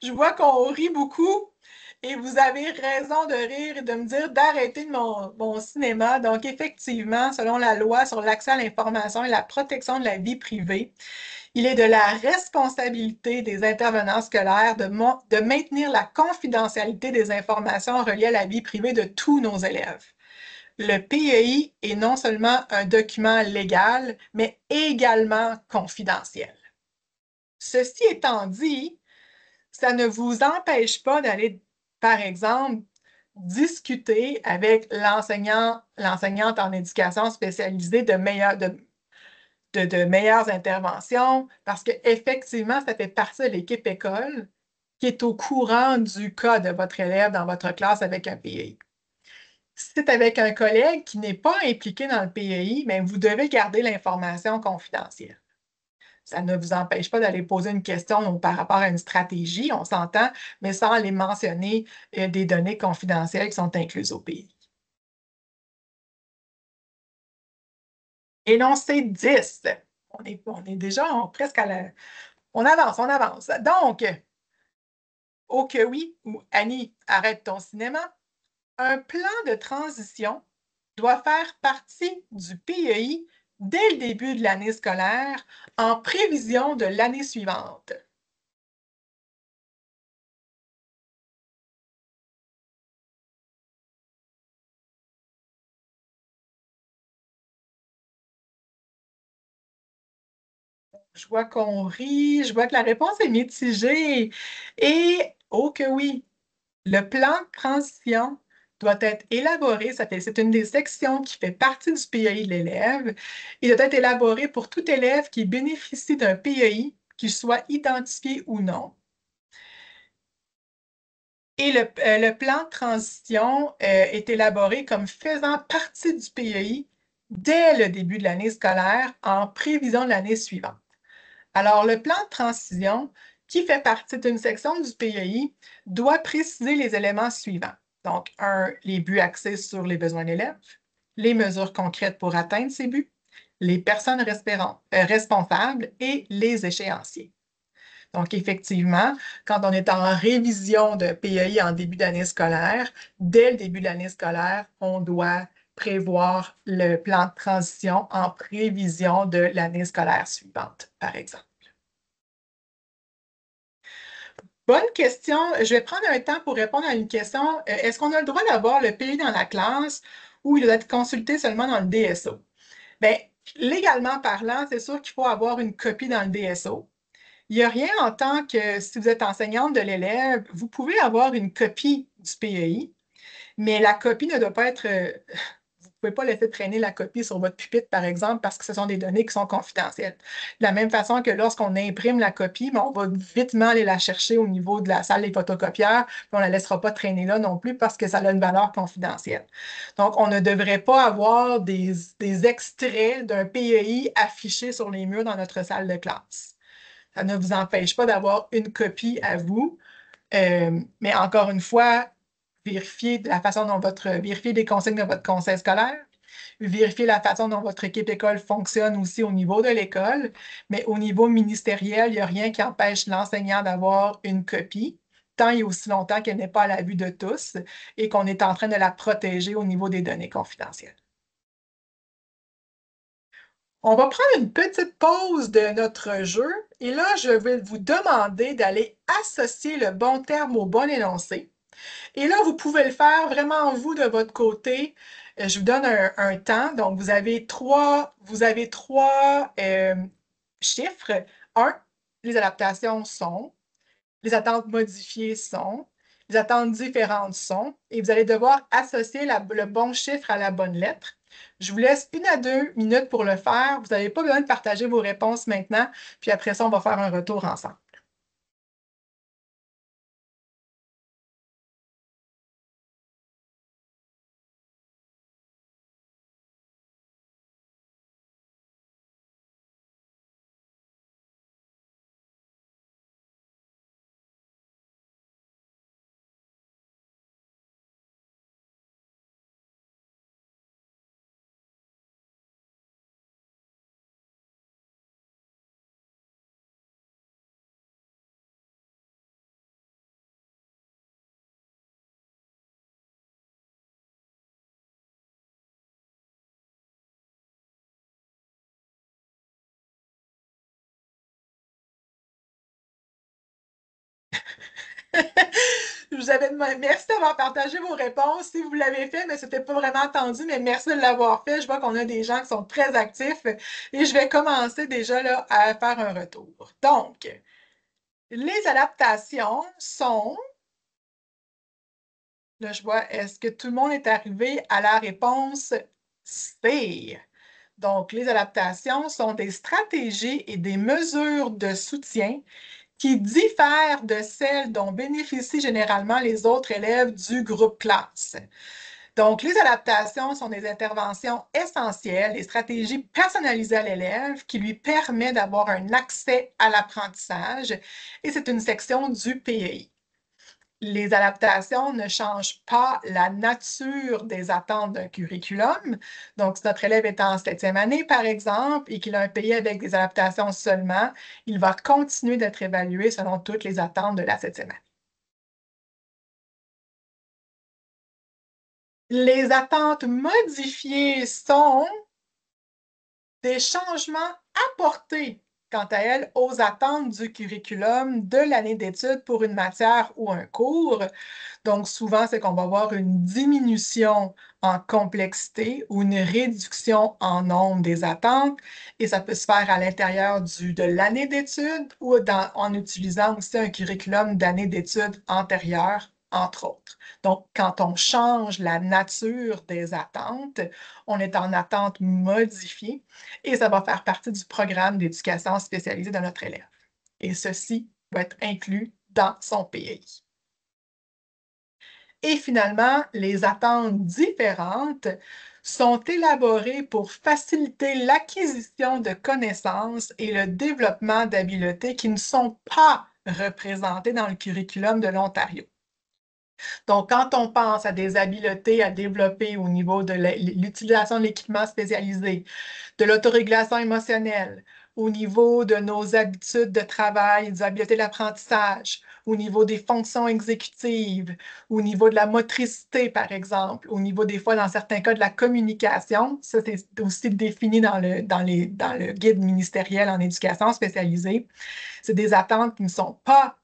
Je vois qu'on rit beaucoup et vous avez raison de rire et de me dire d'arrêter mon cinéma. Donc, effectivement, selon la loi sur l'accès à l'information et la protection de la vie privée, il est de la responsabilité des intervenants scolaires de maintenir la confidentialité des informations reliées à la vie privée de tous nos élèves. Le PEI est non seulement un document légal, mais également confidentiel. Ceci étant dit, ça ne vous empêche pas d'aller, par exemple, discuter avec l'enseignante en éducation spécialisée de meilleures interventions, parce qu'effectivement, ça fait partie de l'équipe école qui est au courant du cas de votre élève dans votre classe avec un PEI. Si c'est avec un collègue qui n'est pas impliqué dans le PEI, mais vous devez garder l'information confidentielle. Ça ne vous empêche pas d'aller poser une question par rapport à une stratégie, on s'entend, mais sans aller mentionner des données confidentielles qui sont incluses au PEI. Énoncé 10. On est déjà presque à la... On avance, on avance. Donc, oh que oui, ou Annie, arrête ton cinéma. Un plan de transition doit faire partie du PEI dès le début de l'année scolaire en prévision de l'année suivante. Je vois qu'on rit, je vois que la réponse est mitigée. Et oh que oui, le plan de transition doit être élaboré, c'est une des sections qui fait partie du PEI de l'élève. Il doit être élaboré pour tout élève qui bénéficie d'un PEI, qu'il soit identifié ou non. Et le plan de transition est élaboré comme faisant partie du PEI dès le début de l'année scolaire en prévision de l'année suivante. Alors, le plan de transition, qui fait partie d'une section du PEI, doit préciser les éléments suivants. Donc, les buts axés sur les besoins de l'élève, les mesures concrètes pour atteindre ces buts, les personnes responsables et les échéanciers. Donc, effectivement, quand on est en révision de PEI en début d'année scolaire, dès le début de l'année scolaire, on doit prévoir le plan de transition en prévision de l'année scolaire suivante, par exemple. Bonne question. Je vais prendre un temps pour répondre à une question. Est-ce qu'on a le droit d'avoir le PEI dans la classe ou il doit être consulté seulement dans le DSO? Bien, légalement parlant, c'est sûr qu'il faut avoir une copie dans le DSO. Il n'y a rien en tant que si vous êtes enseignante de l'élève, vous pouvez avoir une copie du PEI, mais la copie ne doit pas être... vous ne pouvez pas laisser traîner la copie sur votre pupitre, par exemple, parce que ce sont des données qui sont confidentielles. De la même façon que lorsqu'on imprime la copie, on va vitement aller la chercher au niveau de la salle des photocopieurs, puis on ne la laissera pas traîner là non plus parce que ça a une valeur confidentielle. Donc, on ne devrait pas avoir des extraits d'un PEI affichés sur les murs dans notre salle de classe. Ça ne vous empêche pas d'avoir une copie à vous, mais encore une fois, vérifiez les consignes de votre conseil scolaire, vérifiez la façon dont votre équipe école fonctionne aussi au niveau de l'école, mais au niveau ministériel, il n'y a rien qui empêche l'enseignant d'avoir une copie, tant et aussi longtemps qu'elle n'est pas à la vue de tous et qu'on est en train de la protéger au niveau des données confidentielles. On va prendre une petite pause de notre jeu et là, je vais vous demander d'aller associer le bon terme au bon énoncé. Et là, vous pouvez le faire vraiment vous de votre côté. Je vous donne un temps. Donc, vous avez trois chiffres. Un, les adaptations sont, les attentes modifiées sont, les attentes différentes sont, et vous allez devoir associer le bon chiffre à la bonne lettre. Je vous laisse 1 à 2 minutes pour le faire. Vous n'avez pas besoin de partager vos réponses maintenant, puis après ça, on va faire un retour ensemble. Merci d'avoir partagé vos réponses. Si vous l'avez fait, mais c'était pas vraiment entendu, mais merci de l'avoir fait. Je vois qu'on a des gens qui sont très actifs et je vais commencer déjà là, à faire un retour. Donc, les adaptations sont... Là, je vois, est-ce que tout le monde est arrivé à la réponse C? Donc, les adaptations sont des stratégies et des mesures de soutien qui diffèrent de celles dont bénéficient généralement les autres élèves du groupe classe. Donc, les adaptations sont des interventions essentielles, des stratégies personnalisées à l'élève qui lui permettent d'avoir un accès à l'apprentissage et c'est une section du PEI. Les adaptations ne changent pas la nature des attentes d'un curriculum. Donc, si notre élève est en 7e année, par exemple, et qu'il a un pays avec des adaptations seulement, il va continuer d'être évalué selon toutes les attentes de la 7e année. Les attentes modifiées sont des changements apportés, quant à elles, aux attentes du curriculum de l'année d'études pour une matière ou un cours. Donc, souvent, c'est qu'on va avoir une diminution en complexité ou une réduction en nombre des attentes. Et ça peut se faire à l'intérieur de l'année d'études ou en utilisant aussi un curriculum d'année d'études antérieure, entre autres. Donc, quand on change la nature des attentes, on est en attente modifiée et ça va faire partie du programme d'éducation spécialisée de notre élève. Et ceci va être inclus dans son PEI. Et finalement, les attentes différentes sont élaborées pour faciliter l'acquisition de connaissances et le développement d'habiletés qui ne sont pas représentées dans le curriculum de l'Ontario. Donc, quand on pense à des habiletés à développer au niveau de l'utilisation de l'équipement spécialisé, de l'autorégulation émotionnelle, au niveau de nos habitudes de travail, des habiletés d'apprentissage, au niveau des fonctions exécutives, au niveau de la motricité, par exemple, au niveau des fois, dans certains cas, de la communication. Ça, c'est aussi défini dans le guide ministériel en éducation spécialisée. C'est des attentes qui ne sont pas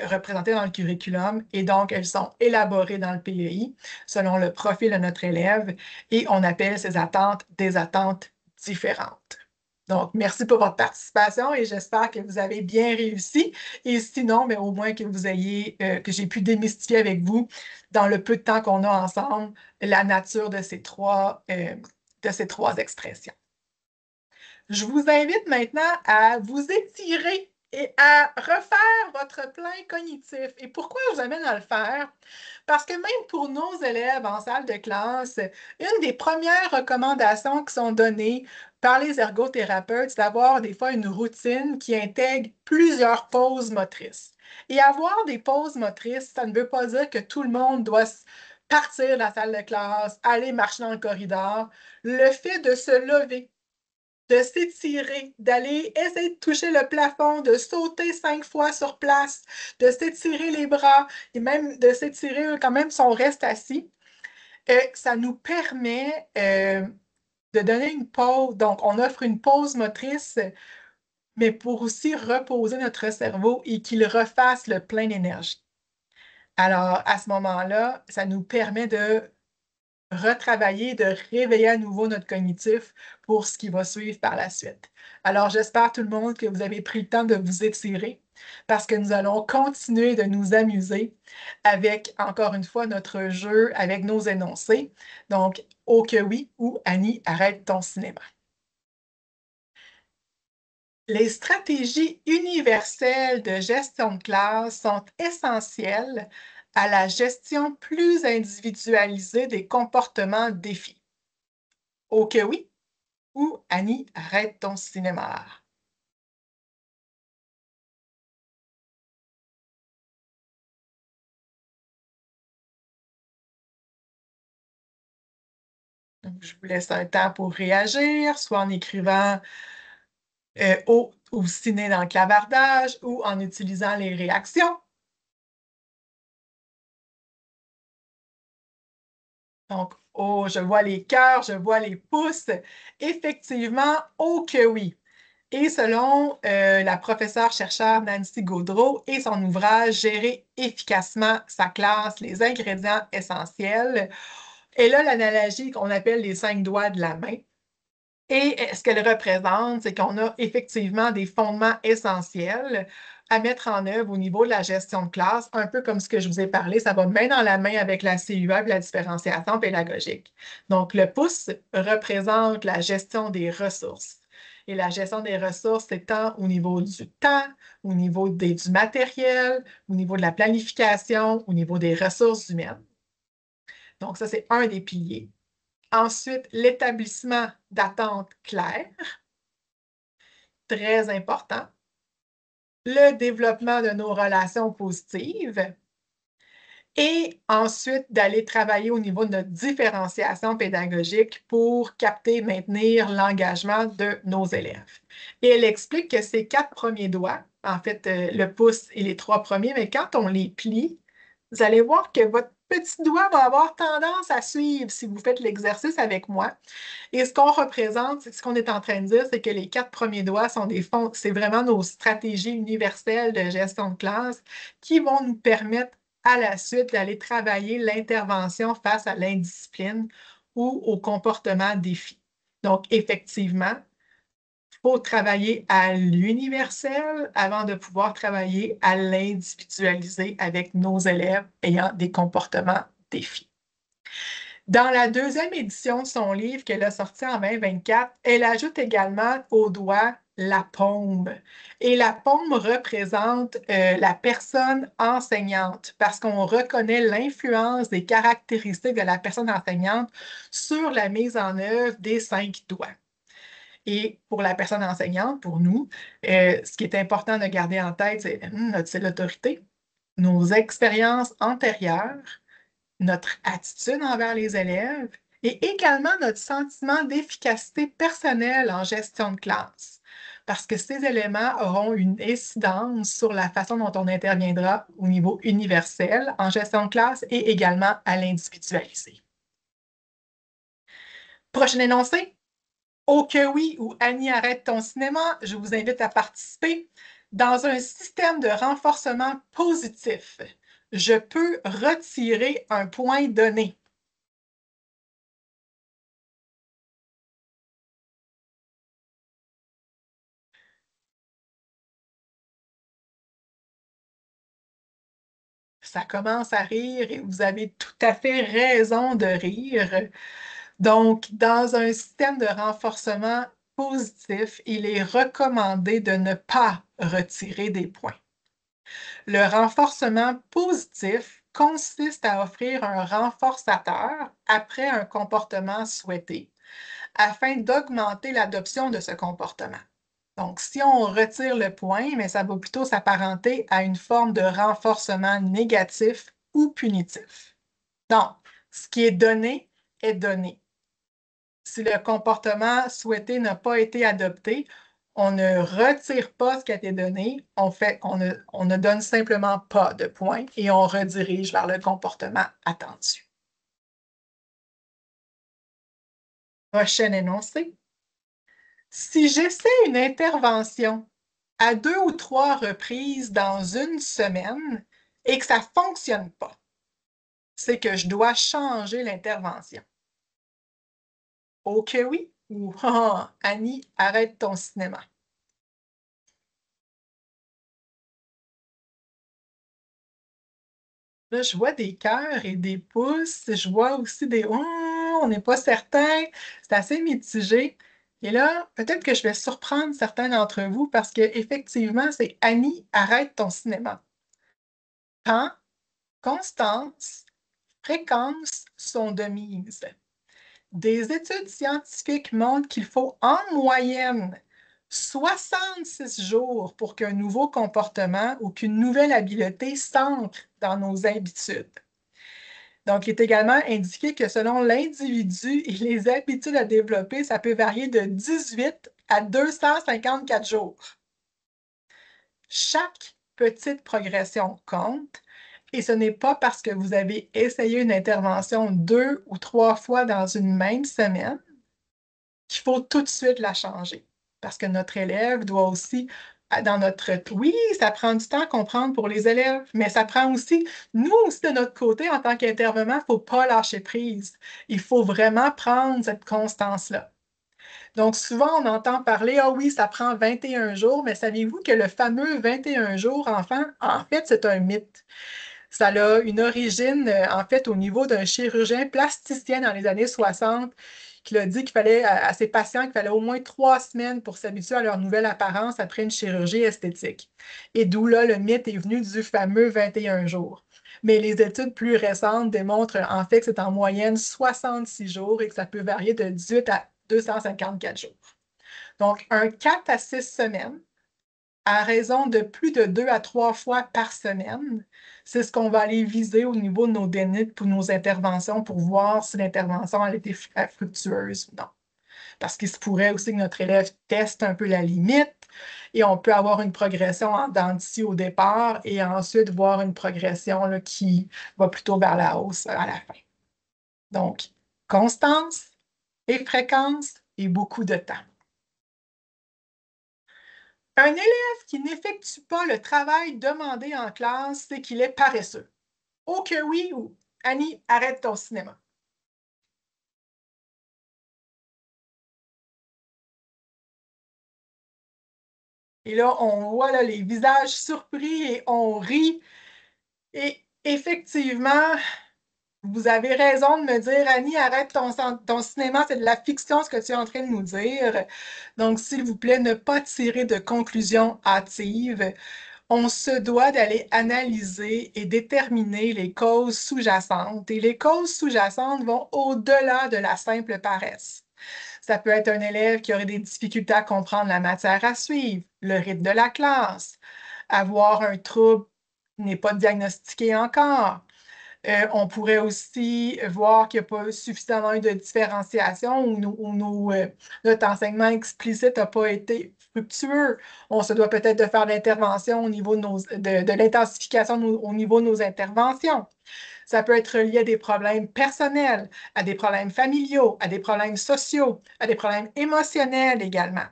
représentées dans le curriculum et donc elles sont élaborées dans le PEI selon le profil de notre élève et on appelle ces attentes des attentes différentes. Donc, merci pour votre participation et j'espère que vous avez bien réussi. Et sinon, mais au moins que vous ayez, que j'ai pu démystifier avec vous, dans le peu de temps qu'on a ensemble, la nature de ces trois expressions. Je vous invite maintenant à vous étirer et à refaire votre plan cognitif. Et pourquoi je vous amène à le faire? Parce que même pour nos élèves en salle de classe, une des premières recommandations qui sont données par les ergothérapeutes, c'est d'avoir des fois une routine qui intègre plusieurs pauses motrices. Et avoir des pauses motrices, ça ne veut pas dire que tout le monde doit partir de la salle de classe, aller marcher dans le corridor. Le fait de se lever, de s'étirer, d'aller essayer de toucher le plafond, de sauter 5 fois sur place, de s'étirer les bras et même de s'étirer quand même si on reste assis. Ça nous permet de donner une pause. Donc, on offre une pause motrice, mais pour aussi reposer notre cerveau et qu'il refasse le plein d'énergie. Alors, à ce moment-là, ça nous permet de retravailler, de réveiller à nouveau notre cognitif pour ce qui va suivre par la suite. Alors, j'espère tout le monde que vous avez pris le temps de vous étirer parce que nous allons continuer de nous amuser avec, encore une fois, notre jeu avec nos énoncés. Donc, oh que oui ou Annie, arrête ton cinéma. Les stratégies universelles de gestion de classe sont essentielles à la gestion plus individualisée des comportements défis. Oh que oui ou Annie, arrête ton cinéma. Donc, je vous laisse un temps pour réagir, soit en écrivant O ou ciné dans le clavardage ou en utilisant les réactions. Donc, oh, je vois les cœurs, je vois les pouces. Effectivement, oh que oui. Et selon la professeure-chercheure Nancy Gaudreau et son ouvrage Gérer efficacement sa classe, les ingrédients essentiels, elle a l'analogie qu'on appelle les 5 doigts de la main. Et ce qu'elle représente, c'est qu'on a effectivement des fondements essentiels à mettre en œuvre au niveau de la gestion de classe, un peu comme ce que je vous ai parlé, ça va main dans la main avec la CUA et la différenciation pédagogique. Donc, le pouce représente la gestion des ressources. Et la gestion des ressources, c'est tant au niveau du temps, au niveau du matériel, au niveau de la planification, au niveau des ressources humaines. Donc, ça, c'est un des piliers. Ensuite, l'établissement d'attentes claires, très important. Le développement de nos relations positives. Et ensuite, d'aller travailler au niveau de notre différenciation pédagogique pour capter et maintenir l'engagement de nos élèves. Et elle explique que ces 4 premiers doigts, en fait, le pouce et les 3 premiers, mais quand on les plie, vous allez voir que votre petit doigt va avoir tendance à suivre si vous faites l'exercice avec moi. Et ce qu'on représente, ce qu'on est en train de dire, c'est que les 4 premiers doigts sont des fonds, c'est vraiment nos stratégies universelles de gestion de classe qui vont nous permettre à la suite d'aller travailler l'intervention face à l'indiscipline ou au comportement défi. Donc, effectivement, il faut travailler à l'universel avant de pouvoir travailler à l'individualisé avec nos élèves ayant des comportements défis. Dans la deuxième édition de son livre qu'elle a sorti en 2024, elle ajoute également au doigt la paume. Et la paume représente la personne enseignante parce qu'on reconnaît l'influence des caractéristiques de la personne enseignante sur la mise en œuvre des 5 doigts. Et pour la personne enseignante, pour nous, ce qui est important de garder en tête, c'est l'autorité, nos expériences antérieures, notre attitude envers les élèves et également notre sentiment d'efficacité personnelle en gestion de classe. Parce que ces éléments auront une incidence sur la façon dont on interviendra au niveau universel en gestion de classe et également à l'individualiser. Prochain énoncé. Oh que oui ou Annie arrête ton cinéma, je vous invite à participer. Dans un système de renforcement positif, je peux retirer un point donné. Ça commence à rire et vous avez tout à fait raison de rire. Donc, dans un système de renforcement positif, il est recommandé de ne pas retirer des points. Le renforcement positif consiste à offrir un renforçateur après un comportement souhaité afin d'augmenter l'adoption de ce comportement. Donc, si on retire le point, mais ça va plutôt s'apparenter à une forme de renforcement négatif ou punitif. Donc, ce qui est donné est donné. Si le comportement souhaité n'a pas été adopté, on ne retire pas ce qui a été donné, on ne donne simplement pas de point et on redirige vers le comportement attendu. Prochain énoncé. Si j'essaie une intervention à 2 ou 3 reprises dans une semaine et que ça ne fonctionne pas, c'est que je dois changer l'intervention. Oh que oui ou Annie, arrête ton cinéma. Là, je vois des cœurs et des pouces. Je vois aussi des on n'est pas certain. C'est assez mitigé. Et là, peut-être que je vais surprendre certains d'entre vous parce qu'effectivement, c'est Annie, arrête ton cinéma. Temps, constance, fréquence sont de mise. Des études scientifiques montrent qu'il faut en moyenne 66 jours pour qu'un nouveau comportement ou qu'une nouvelle habileté s'ancre dans nos habitudes. Donc, il est également indiqué que selon l'individu et les habitudes à développer, ça peut varier de 18 à 254 jours. Chaque petite progression compte et ce n'est pas parce que vous avez essayé une intervention 2 ou 3 fois dans une même semaine qu'il faut tout de suite la changer. parce que notre élève doit aussi, dans notre... Oui, ça prend du temps à comprendre pour les élèves, mais ça prend aussi, nous aussi de notre côté, en tant qu'intervenant, il ne faut pas lâcher prise. Il faut vraiment prendre cette constance-là. Donc, souvent, on entend parler, ah oui, ça prend 21 jours, mais saviez-vous que le fameux 21 jours, enfant, en fait, c'est un mythe. Ça a une origine, en fait, au niveau d'un chirurgien plasticien dans les années 60 qui a dit qu'il fallait à ses patients qu'il fallait au moins 3 semaines pour s'habituer à leur nouvelle apparence après une chirurgie esthétique. Et d'où là, le mythe est venu du fameux 21 jours. Mais les études plus récentes démontrent en fait que c'est en moyenne 66 jours et que ça peut varier de 18 à 254 jours. Donc, un 4 à 6 semaines, à raison de plus de 2 à 3 fois par semaine, c'est ce qu'on va aller viser au niveau de nos DENIT pour nos interventions pour voir si l'intervention a été fructueuse ou non. Parce qu'il se pourrait aussi que notre élève teste un peu la limite et on peut avoir une progression en dents de scie au départ et ensuite voir une progression là, qui va plutôt vers la hausse à la fin. Donc, constance et fréquence et beaucoup de temps. Un élève qui n'effectue pas le travail demandé en classe, c'est qu'il est paresseux. Oh que oui ou Annie, arrête ton cinéma. Et là, on voit là, les visages surpris et on rit. Et effectivement, vous avez raison de me dire, Annie, arrête ton cinéma, c'est de la fiction ce que tu es en train de nous dire. Donc, s'il vous plaît, ne pas tirer de conclusions hâtives. On se doit d'aller analyser et déterminer les causes sous-jacentes. Et les causes sous-jacentes vont au-delà de la simple paresse. Ça peut être un élève qui aurait des difficultés à comprendre la matière à suivre, le rythme de la classe, avoir un trouble qui n'est pas diagnostiqué encore. On pourrait aussi voir qu'il n'y a pas suffisamment eu de différenciation ou notre enseignement explicite n'a pas été fructueux. On se doit peut-être de faire l'intervention au niveau de l'intensification au niveau de nos interventions. Ça peut être lié à des problèmes personnels, à des problèmes familiaux, à des problèmes sociaux, à des problèmes émotionnels également.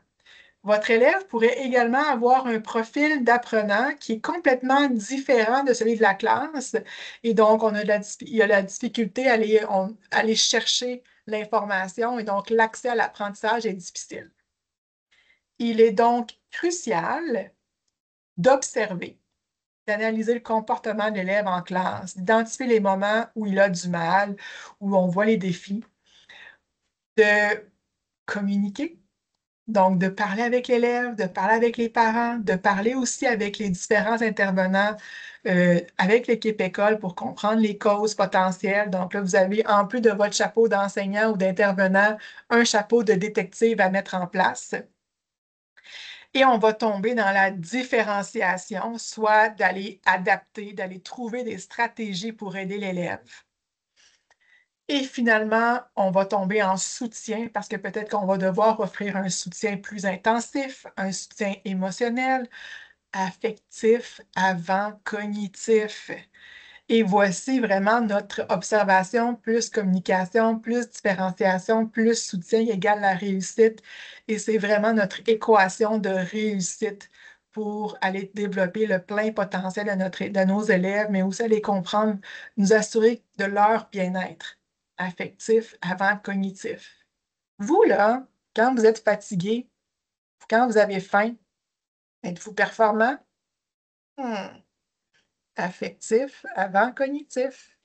Votre élève pourrait également avoir un profil d'apprenant qui est complètement différent de celui de la classe. Et donc, il y a la difficulté à aller chercher l'information et donc l'accès à l'apprentissage est difficile. Il est donc crucial d'observer, d'analyser le comportement de l'élève en classe, d'identifier les moments où il a du mal, où on voit les défis, de communiquer. Donc, de parler avec l'élève, de parler avec les parents, de parler aussi avec les différents intervenants, avec l'équipe école pour comprendre les causes potentielles. Donc là, vous avez, en plus de votre chapeau d'enseignant ou d'intervenant, un chapeau de détective à mettre en place. Et on va tomber dans la différenciation, soit d'aller adapter, d'aller trouver des stratégies pour aider l'élève. Et finalement, on va tomber en soutien parce que peut-être qu'on va devoir offrir un soutien plus intensif, un soutien émotionnel, affectif, avant cognitif. Et voici vraiment notre observation, plus communication, plus différenciation, plus soutien égale la réussite. Et c'est vraiment notre équation de réussite pour aller développer le plein potentiel de nos élèves, mais aussi aller comprendre, nous assurer de leur bien-être affectif avant cognitif. Vous, là, quand vous êtes fatigué, quand vous avez faim, êtes-vous performant? Affectif avant cognitif.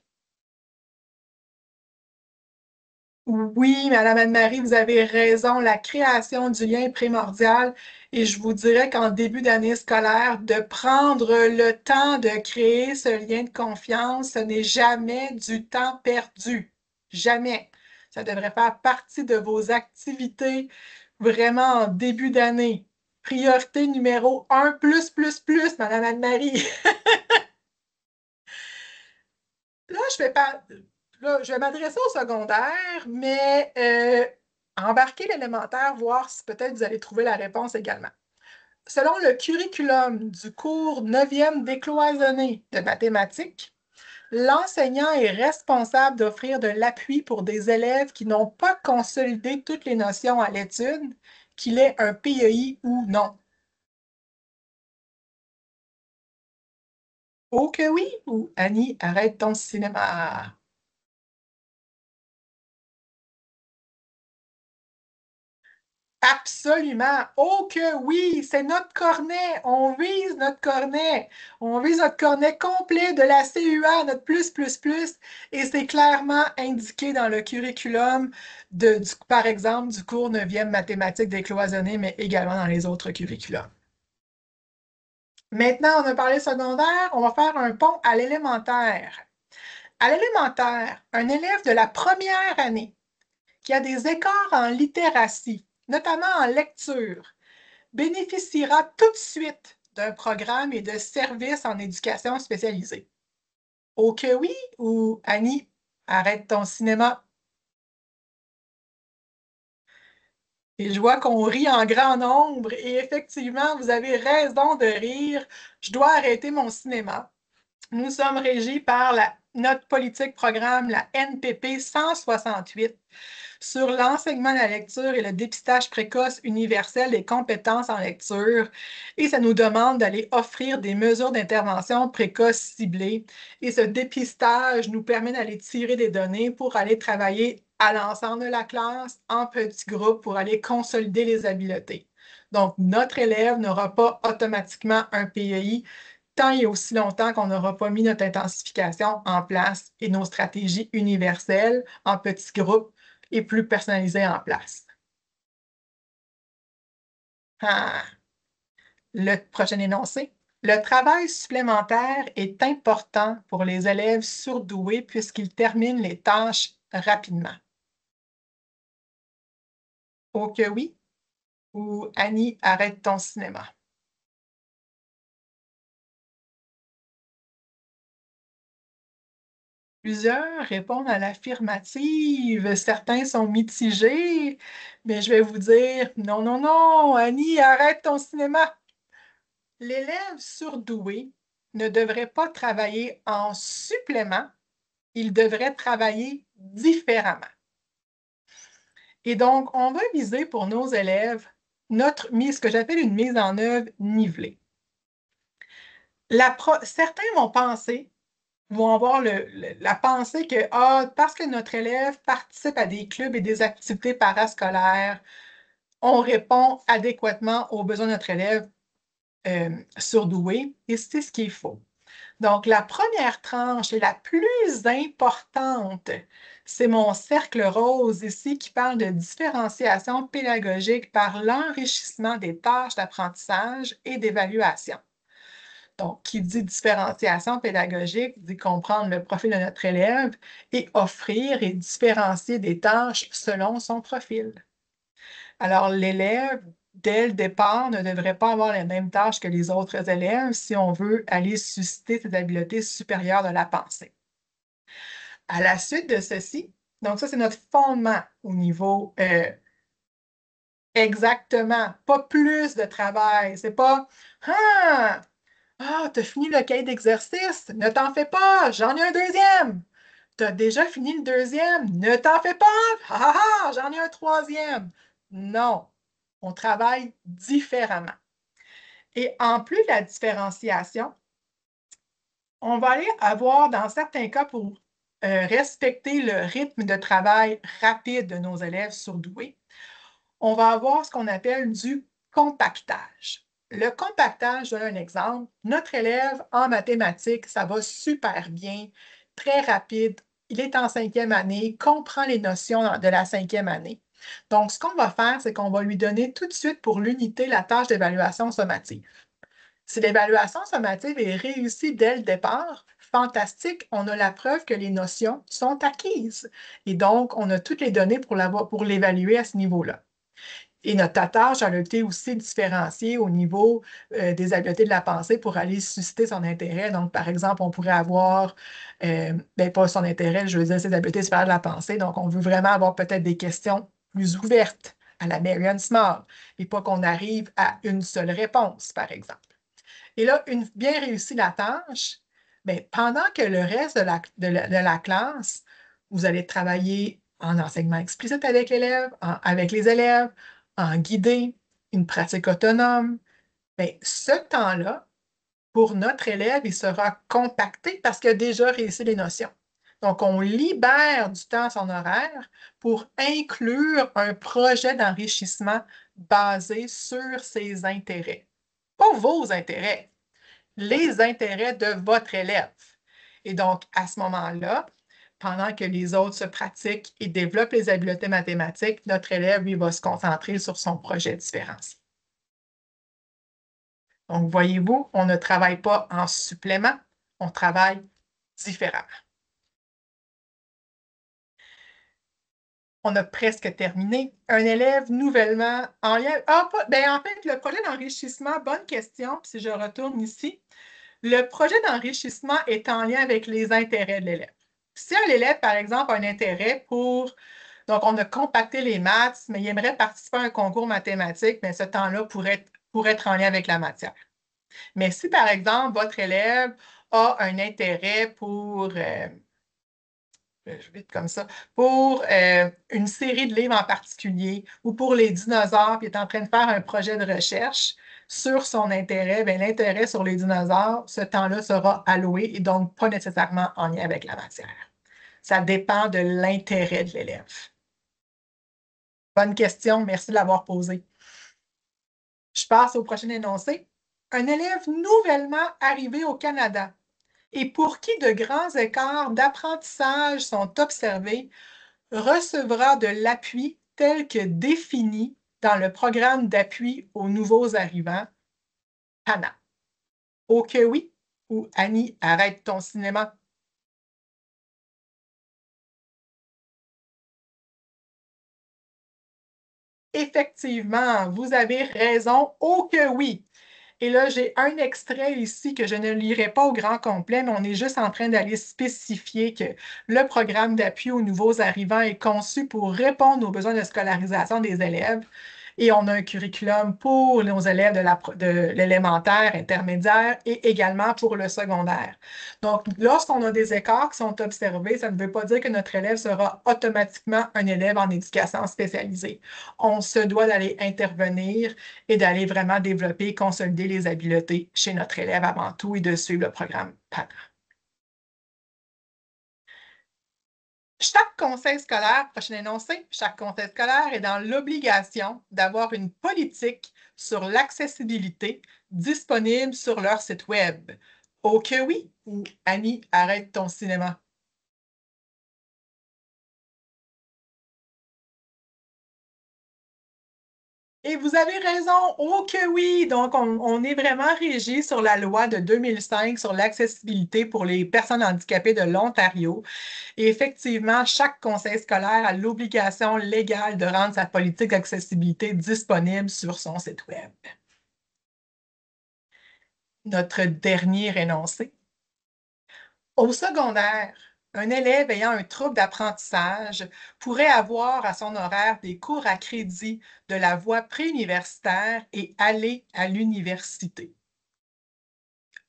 Oui, Madame Anne-Marie, vous avez raison. La création du lien est primordiale et je vous dirais qu'en début d'année scolaire, de prendre le temps de créer ce lien de confiance, ce n'est jamais du temps perdu. Jamais. Ça devrait faire partie de vos activités vraiment en début d'année. Priorité numéro 1, plus, Madame Anne-Marie. Là, je vais m'adresser au secondaire, mais embarquer l'élémentaire, voir si peut-être vous allez trouver la réponse également. Selon le curriculum du cours 9e décloisonné de mathématiques, l'enseignant est responsable d'offrir de l'appui pour des élèves qui n'ont pas consolidé toutes les notions à l'étude qu'il est un PEI ou non? Oh que oui, ou Annie, arrête ton cinéma. Absolument. Oh que oui, c'est notre cornet. On vise notre cornet. On vise notre cornet complet de la CUA, notre plus, et c'est clairement indiqué dans le curriculum par exemple, du cours 9e mathématiques décloisonnées, mais également dans les autres curriculums. Maintenant, on a parlé secondaire, on va faire un pont à l'élémentaire. À l'élémentaire, un élève de la première année qui a des écarts en littératie, notamment en lecture, bénéficiera tout de suite d'un programme et de services en éducation spécialisée. Oh que oui, ou Annie, arrête ton cinéma. Et je vois qu'on rit en grand nombre et effectivement, vous avez raison de rire. Je dois arrêter mon cinéma. Nous sommes régis par notre politique programme, la NPP 168, sur l'enseignement de la lecture et le dépistage précoce universel des compétences en lecture. Et ça nous demande d'aller offrir des mesures d'intervention précoce ciblées. Et ce dépistage nous permet d'aller tirer des données pour aller travailler à l'ensemble de la classe, en petits groupes, pour aller consolider les habiletés. Donc, notre élève n'aura pas automatiquement un PEI tant et aussi longtemps qu'on n'aura pas mis notre intensification en place et nos stratégies universelles en petits groupes et plus personnalisées en place. Ah, le prochain énoncé. Le travail supplémentaire est important pour les élèves surdoués puisqu'ils terminent les tâches rapidement. Oh que oui, ou Annie, arrête ton cinéma. Plusieurs répondent à l'affirmative. Certains sont mitigés, mais je vais vous dire non, non, non, Annie, arrête ton cinéma. L'élève surdoué ne devrait pas travailler en supplément, il devrait travailler différemment. Et donc, on va viser pour nos élèves ce que j'appelle une mise en œuvre nivelée. Certains vont avoir la pensée que parce que notre élève participe à des clubs et des activités parascolaires, on répond adéquatement aux besoins de notre élève surdoué, et c'est ce qui est faux. Donc, la première tranche et la plus importante, c'est mon cercle rose ici qui parle de différenciation pédagogique par l'enrichissement des tâches d'apprentissage et d'évaluation. Donc, qui dit différenciation pédagogique, dit comprendre le profil de notre élève et offrir et différencier des tâches selon son profil. Alors, l'élève, dès le départ, ne devrait pas avoir les mêmes tâches que les autres élèves si on veut aller susciter ses habiletés supérieures de la pensée. À la suite de ceci, donc ça, c'est notre fondement au niveau exactement, pas plus de travail. C'est pas t'as fini le cahier d'exercice, ne t'en fais pas, j'en ai un deuxième. T'as déjà fini le deuxième, ne t'en fais pas, j'en ai un troisième. Non, on travaille différemment. Et en plus de la différenciation, on va aller avoir, dans certains cas, pour respecter le rythme de travail rapide de nos élèves surdoués, on va avoir ce qu'on appelle du compactage. Le compactage, je donne un exemple. Notre élève en mathématiques, ça va super bien, très rapide. Il est en 5e année, comprend les notions de la 5e année. Donc, ce qu'on va faire, c'est qu'on va lui donner tout de suite pour l'unité la tâche d'évaluation sommative. Si l'évaluation sommative est réussie dès le départ, fantastique, on a la preuve que les notions sont acquises. Et donc, on a toutes les données pour l'évaluer à ce niveau-là. Et notre tâche a été aussi différenciée au niveau des habiletés de la pensée pour aller susciter son intérêt. Donc, par exemple, on pourrait avoir, pas son intérêt, je veux dire ses habiletés supérieures de la pensée. Donc, on veut vraiment avoir peut-être des questions plus ouvertes à la Marion Small et pas qu'on arrive à une seule réponse, par exemple. Et là, bien réussie la tâche, pendant que le reste de la classe, vous allez travailler en enseignement explicite avec les élèves, en guidé, une pratique autonome, bien, ce temps-là, pour notre élève, il sera compacté parce qu'il a déjà réussi les notions. Donc, on libère du temps à son horaire pour inclure un projet d'enrichissement basé sur ses intérêts. Pas vos intérêts, les intérêts de votre élève. Et donc, à ce moment-là, pendant que les autres se pratiquent et développent les habiletés mathématiques, notre élève, lui, va se concentrer sur son projet différencié. Donc, voyez-vous, on ne travaille pas en supplément, on travaille différemment. On a presque terminé. Un élève nouvellement en lien... en fait, le projet d'enrichissement, bonne question, puis si je retourne ici, le projet d'enrichissement est en lien avec les intérêts de l'élève. Si un élève, par exemple, a un intérêt pour... Donc, on a compacté les maths, mais il aimerait participer à un concours mathématique, mais ce temps-là pourrait être en lien avec la matière. Mais si, par exemple, votre élève a un intérêt pour, je vais être comme ça, pour une série de livres en particulier ou pour les dinosaures, puis est en train de faire un projet de recherche sur son intérêt, bien, l'intérêt sur les dinosaures, ce temps-là sera alloué et donc pas nécessairement en lien avec la matière. Ça dépend de l'intérêt de l'élève. Bonne question, merci de l'avoir posée. Je passe au prochain énoncé. Un élève nouvellement arrivé au Canada et pour qui de grands écarts d'apprentissage sont observés, recevra de l'appui tel que défini dans le programme d'appui aux nouveaux arrivants, PANA. Ok oui ou Annie, arrête ton cinéma. Effectivement, vous avez raison, oh que oui. Et là, j'ai un extrait ici que je ne lirai pas au grand complet, mais on est juste en train d'aller spécifier que le programme d'appui aux nouveaux arrivants est conçu pour répondre aux besoins de scolarisation des élèves. Et on a un curriculum pour nos élèves de l'élémentaire, intermédiaire et également pour le secondaire. Donc, lorsqu'on a des écarts qui sont observés, ça ne veut pas dire que notre élève sera automatiquement un élève en éducation spécialisée. On se doit d'aller intervenir et d'aller vraiment développer et consolider les habiletés chez notre élève avant tout et de suivre le programme PANA. Chaque conseil scolaire, prochain énoncé, chaque conseil scolaire est dans l'obligation d'avoir une politique sur l'accessibilité disponible sur leur site Web. Ok oui ou Annie, arrête ton cinéma. Et vous avez raison, oh que oui! Donc, on est vraiment régi sur la loi de 2005 sur l'accessibilité pour les personnes handicapées de l'Ontario. Et effectivement, chaque conseil scolaire a l'obligation légale de rendre sa politique d'accessibilité disponible sur son site Web. Notre dernier énoncé. Au secondaire, un élève ayant un trouble d'apprentissage pourrait avoir à son horaire des cours à crédit de la voie préuniversitaire et aller à l'université.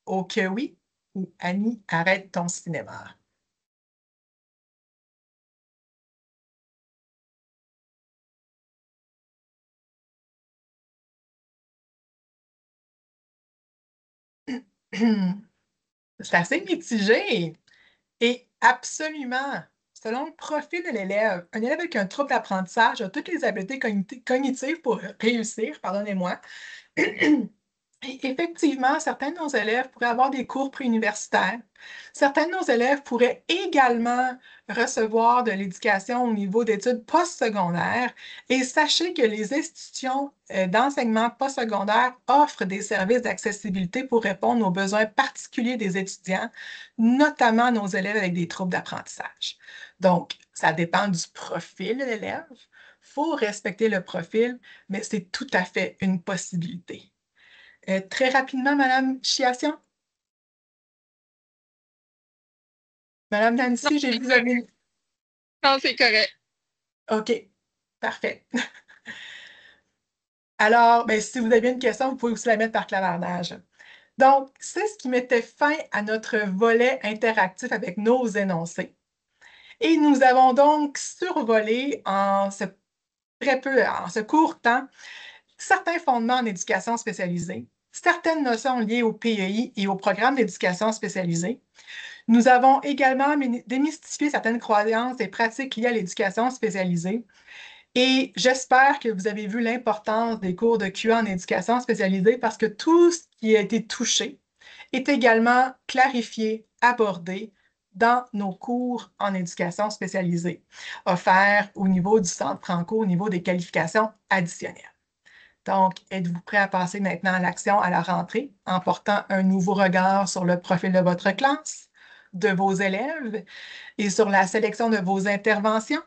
Ok oui ou Annie, arrête ton cinéma. C'est assez mitigé. Et absolument, selon le profil de l'élève, un élève avec un trouble d'apprentissage a toutes les habiletés cognitives pour réussir, pardonnez-moi. Et effectivement, certains de nos élèves pourraient avoir des cours préuniversitaires. Certains de nos élèves pourraient également recevoir de l'éducation au niveau d'études postsecondaires. Et sachez que les institutions d'enseignement postsecondaire offrent des services d'accessibilité pour répondre aux besoins particuliers des étudiants, notamment nos élèves avec des troubles d'apprentissage. Donc, ça dépend du profil de l'élève. Il faut respecter le profil, mais c'est tout à fait une possibilité. Très rapidement, Madame Chiasson. Madame Nancy, j'ai vu que vous avez... Non, c'est correct. OK, parfait. Alors, ben, si vous avez une question, vous pouvez aussi la mettre par clavardage. Donc, c'est ce qui mettait fin à notre volet interactif avec nos énoncés. Et nous avons donc survolé en ce très peu, en ce court temps, certains fondements en éducation spécialisée, certaines notions liées au PEI et au programme d'éducation spécialisée. Nous avons également démystifié certaines croyances et pratiques liées à l'éducation spécialisée. Et j'espère que vous avez vu l'importance des cours de QA en éducation spécialisée parce que tout ce qui a été touché est également clarifié, abordé dans nos cours en éducation spécialisée, offerts au niveau du Centre Franco, au niveau des qualifications additionnelles. Donc, êtes-vous prêt à passer maintenant à l'action à la rentrée en portant un nouveau regard sur le profil de votre classe, de vos élèves et sur la sélection de vos interventions?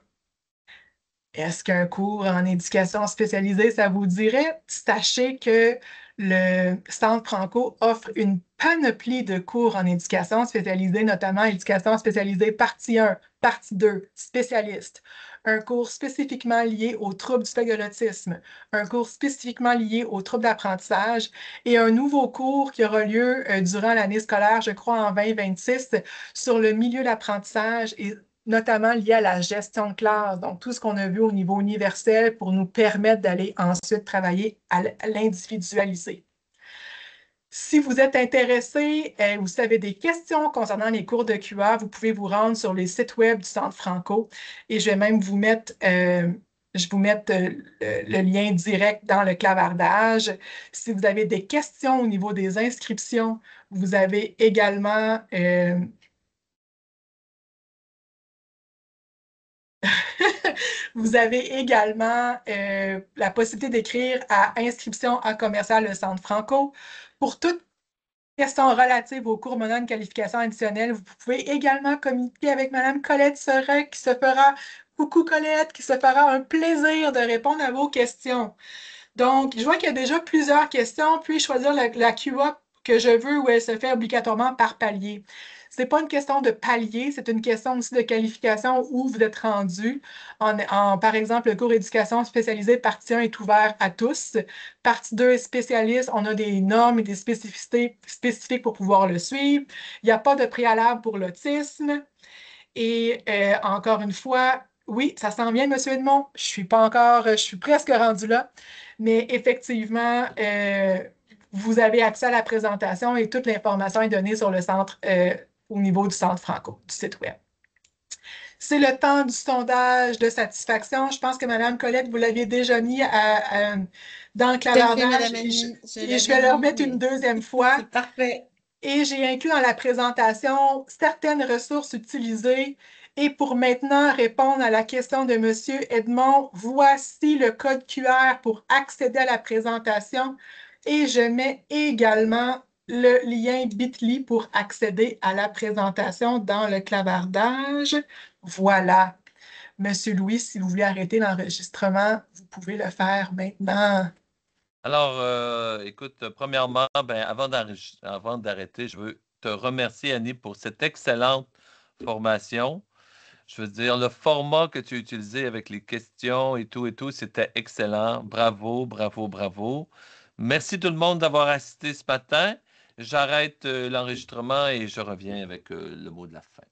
Est-ce qu'un cours en éducation spécialisée, ça vous dirait? Sachez que le Centre Franco offre une panoplie de cours en éducation spécialisée, notamment éducation spécialisée partie 1, partie 2, spécialiste, un cours spécifiquement lié aux troubles du spectre de l'autisme, un cours spécifiquement lié aux troubles d'apprentissage et un nouveau cours qui aura lieu durant l'année scolaire, je crois en 2026, sur le milieu d'apprentissage et notamment lié à la gestion de classe, donc tout ce qu'on a vu au niveau universel pour nous permettre d'aller ensuite travailler à l'individualiser. Si vous êtes intéressé, vous avez des questions concernant les cours de QA, vous pouvez vous rendre sur les sites web du Centre Franco et je vais même vous mettre, le lien direct dans le clavardage. Si vous avez des questions au niveau des inscriptions, vous avez également vous avez également la possibilité d'écrire à inscription à commercial le Centre Franco. Pour toute question relative aux cours menant une qualification additionnelle, vous pouvez également communiquer avec Mme Colette Sorek qui se fera, coucou Colette, qui se fera un plaisir de répondre à vos questions. Donc, je vois qu'il y a déjà plusieurs questions. Puis choisir la QA que je veux où elle se fait obligatoirement par palier. Ce n'est pas une question de palier, c'est une question aussi de qualification où vous êtes rendu. Par exemple, le cours éducation spécialisée, partie 1 est ouvert à tous. Partie 2 est spécialiste. On a des normes et des spécificités spécifiques pour pouvoir le suivre. Il n'y a pas de préalable pour l'autisme. Et encore une fois, oui, ça s'en vient, M. Edmond. Je suis presque rendu là. Mais effectivement, vous avez accès à la présentation et toute l'information est donnée sur le centre, au niveau du Centre Franco, du site web. C'est le temps du sondage de satisfaction. Je pense que Mme Colette, vous l'aviez déjà mis dans le clavardage. Et je vais le remettre une deuxième fois. C'est parfait. Et j'ai inclus dans la présentation certaines ressources utilisées. Et pour maintenant répondre à la question de M. Edmond, voici le code QR pour accéder à la présentation. Et je mets également le lien Bitly pour accéder à la présentation dans le clavardage. Voilà. Monsieur Louis, si vous voulez arrêter l'enregistrement, vous pouvez le faire maintenant. Alors, écoute, premièrement, avant d'arrêter, je veux te remercier, Annie, pour cette excellente formation. Je veux dire, le format que tu as utilisé avec les questions et tout, c'était excellent. Bravo, bravo, bravo. Merci tout le monde d'avoir assisté ce matin. J'arrête l'enregistrement et je reviens avec le mot de la fin.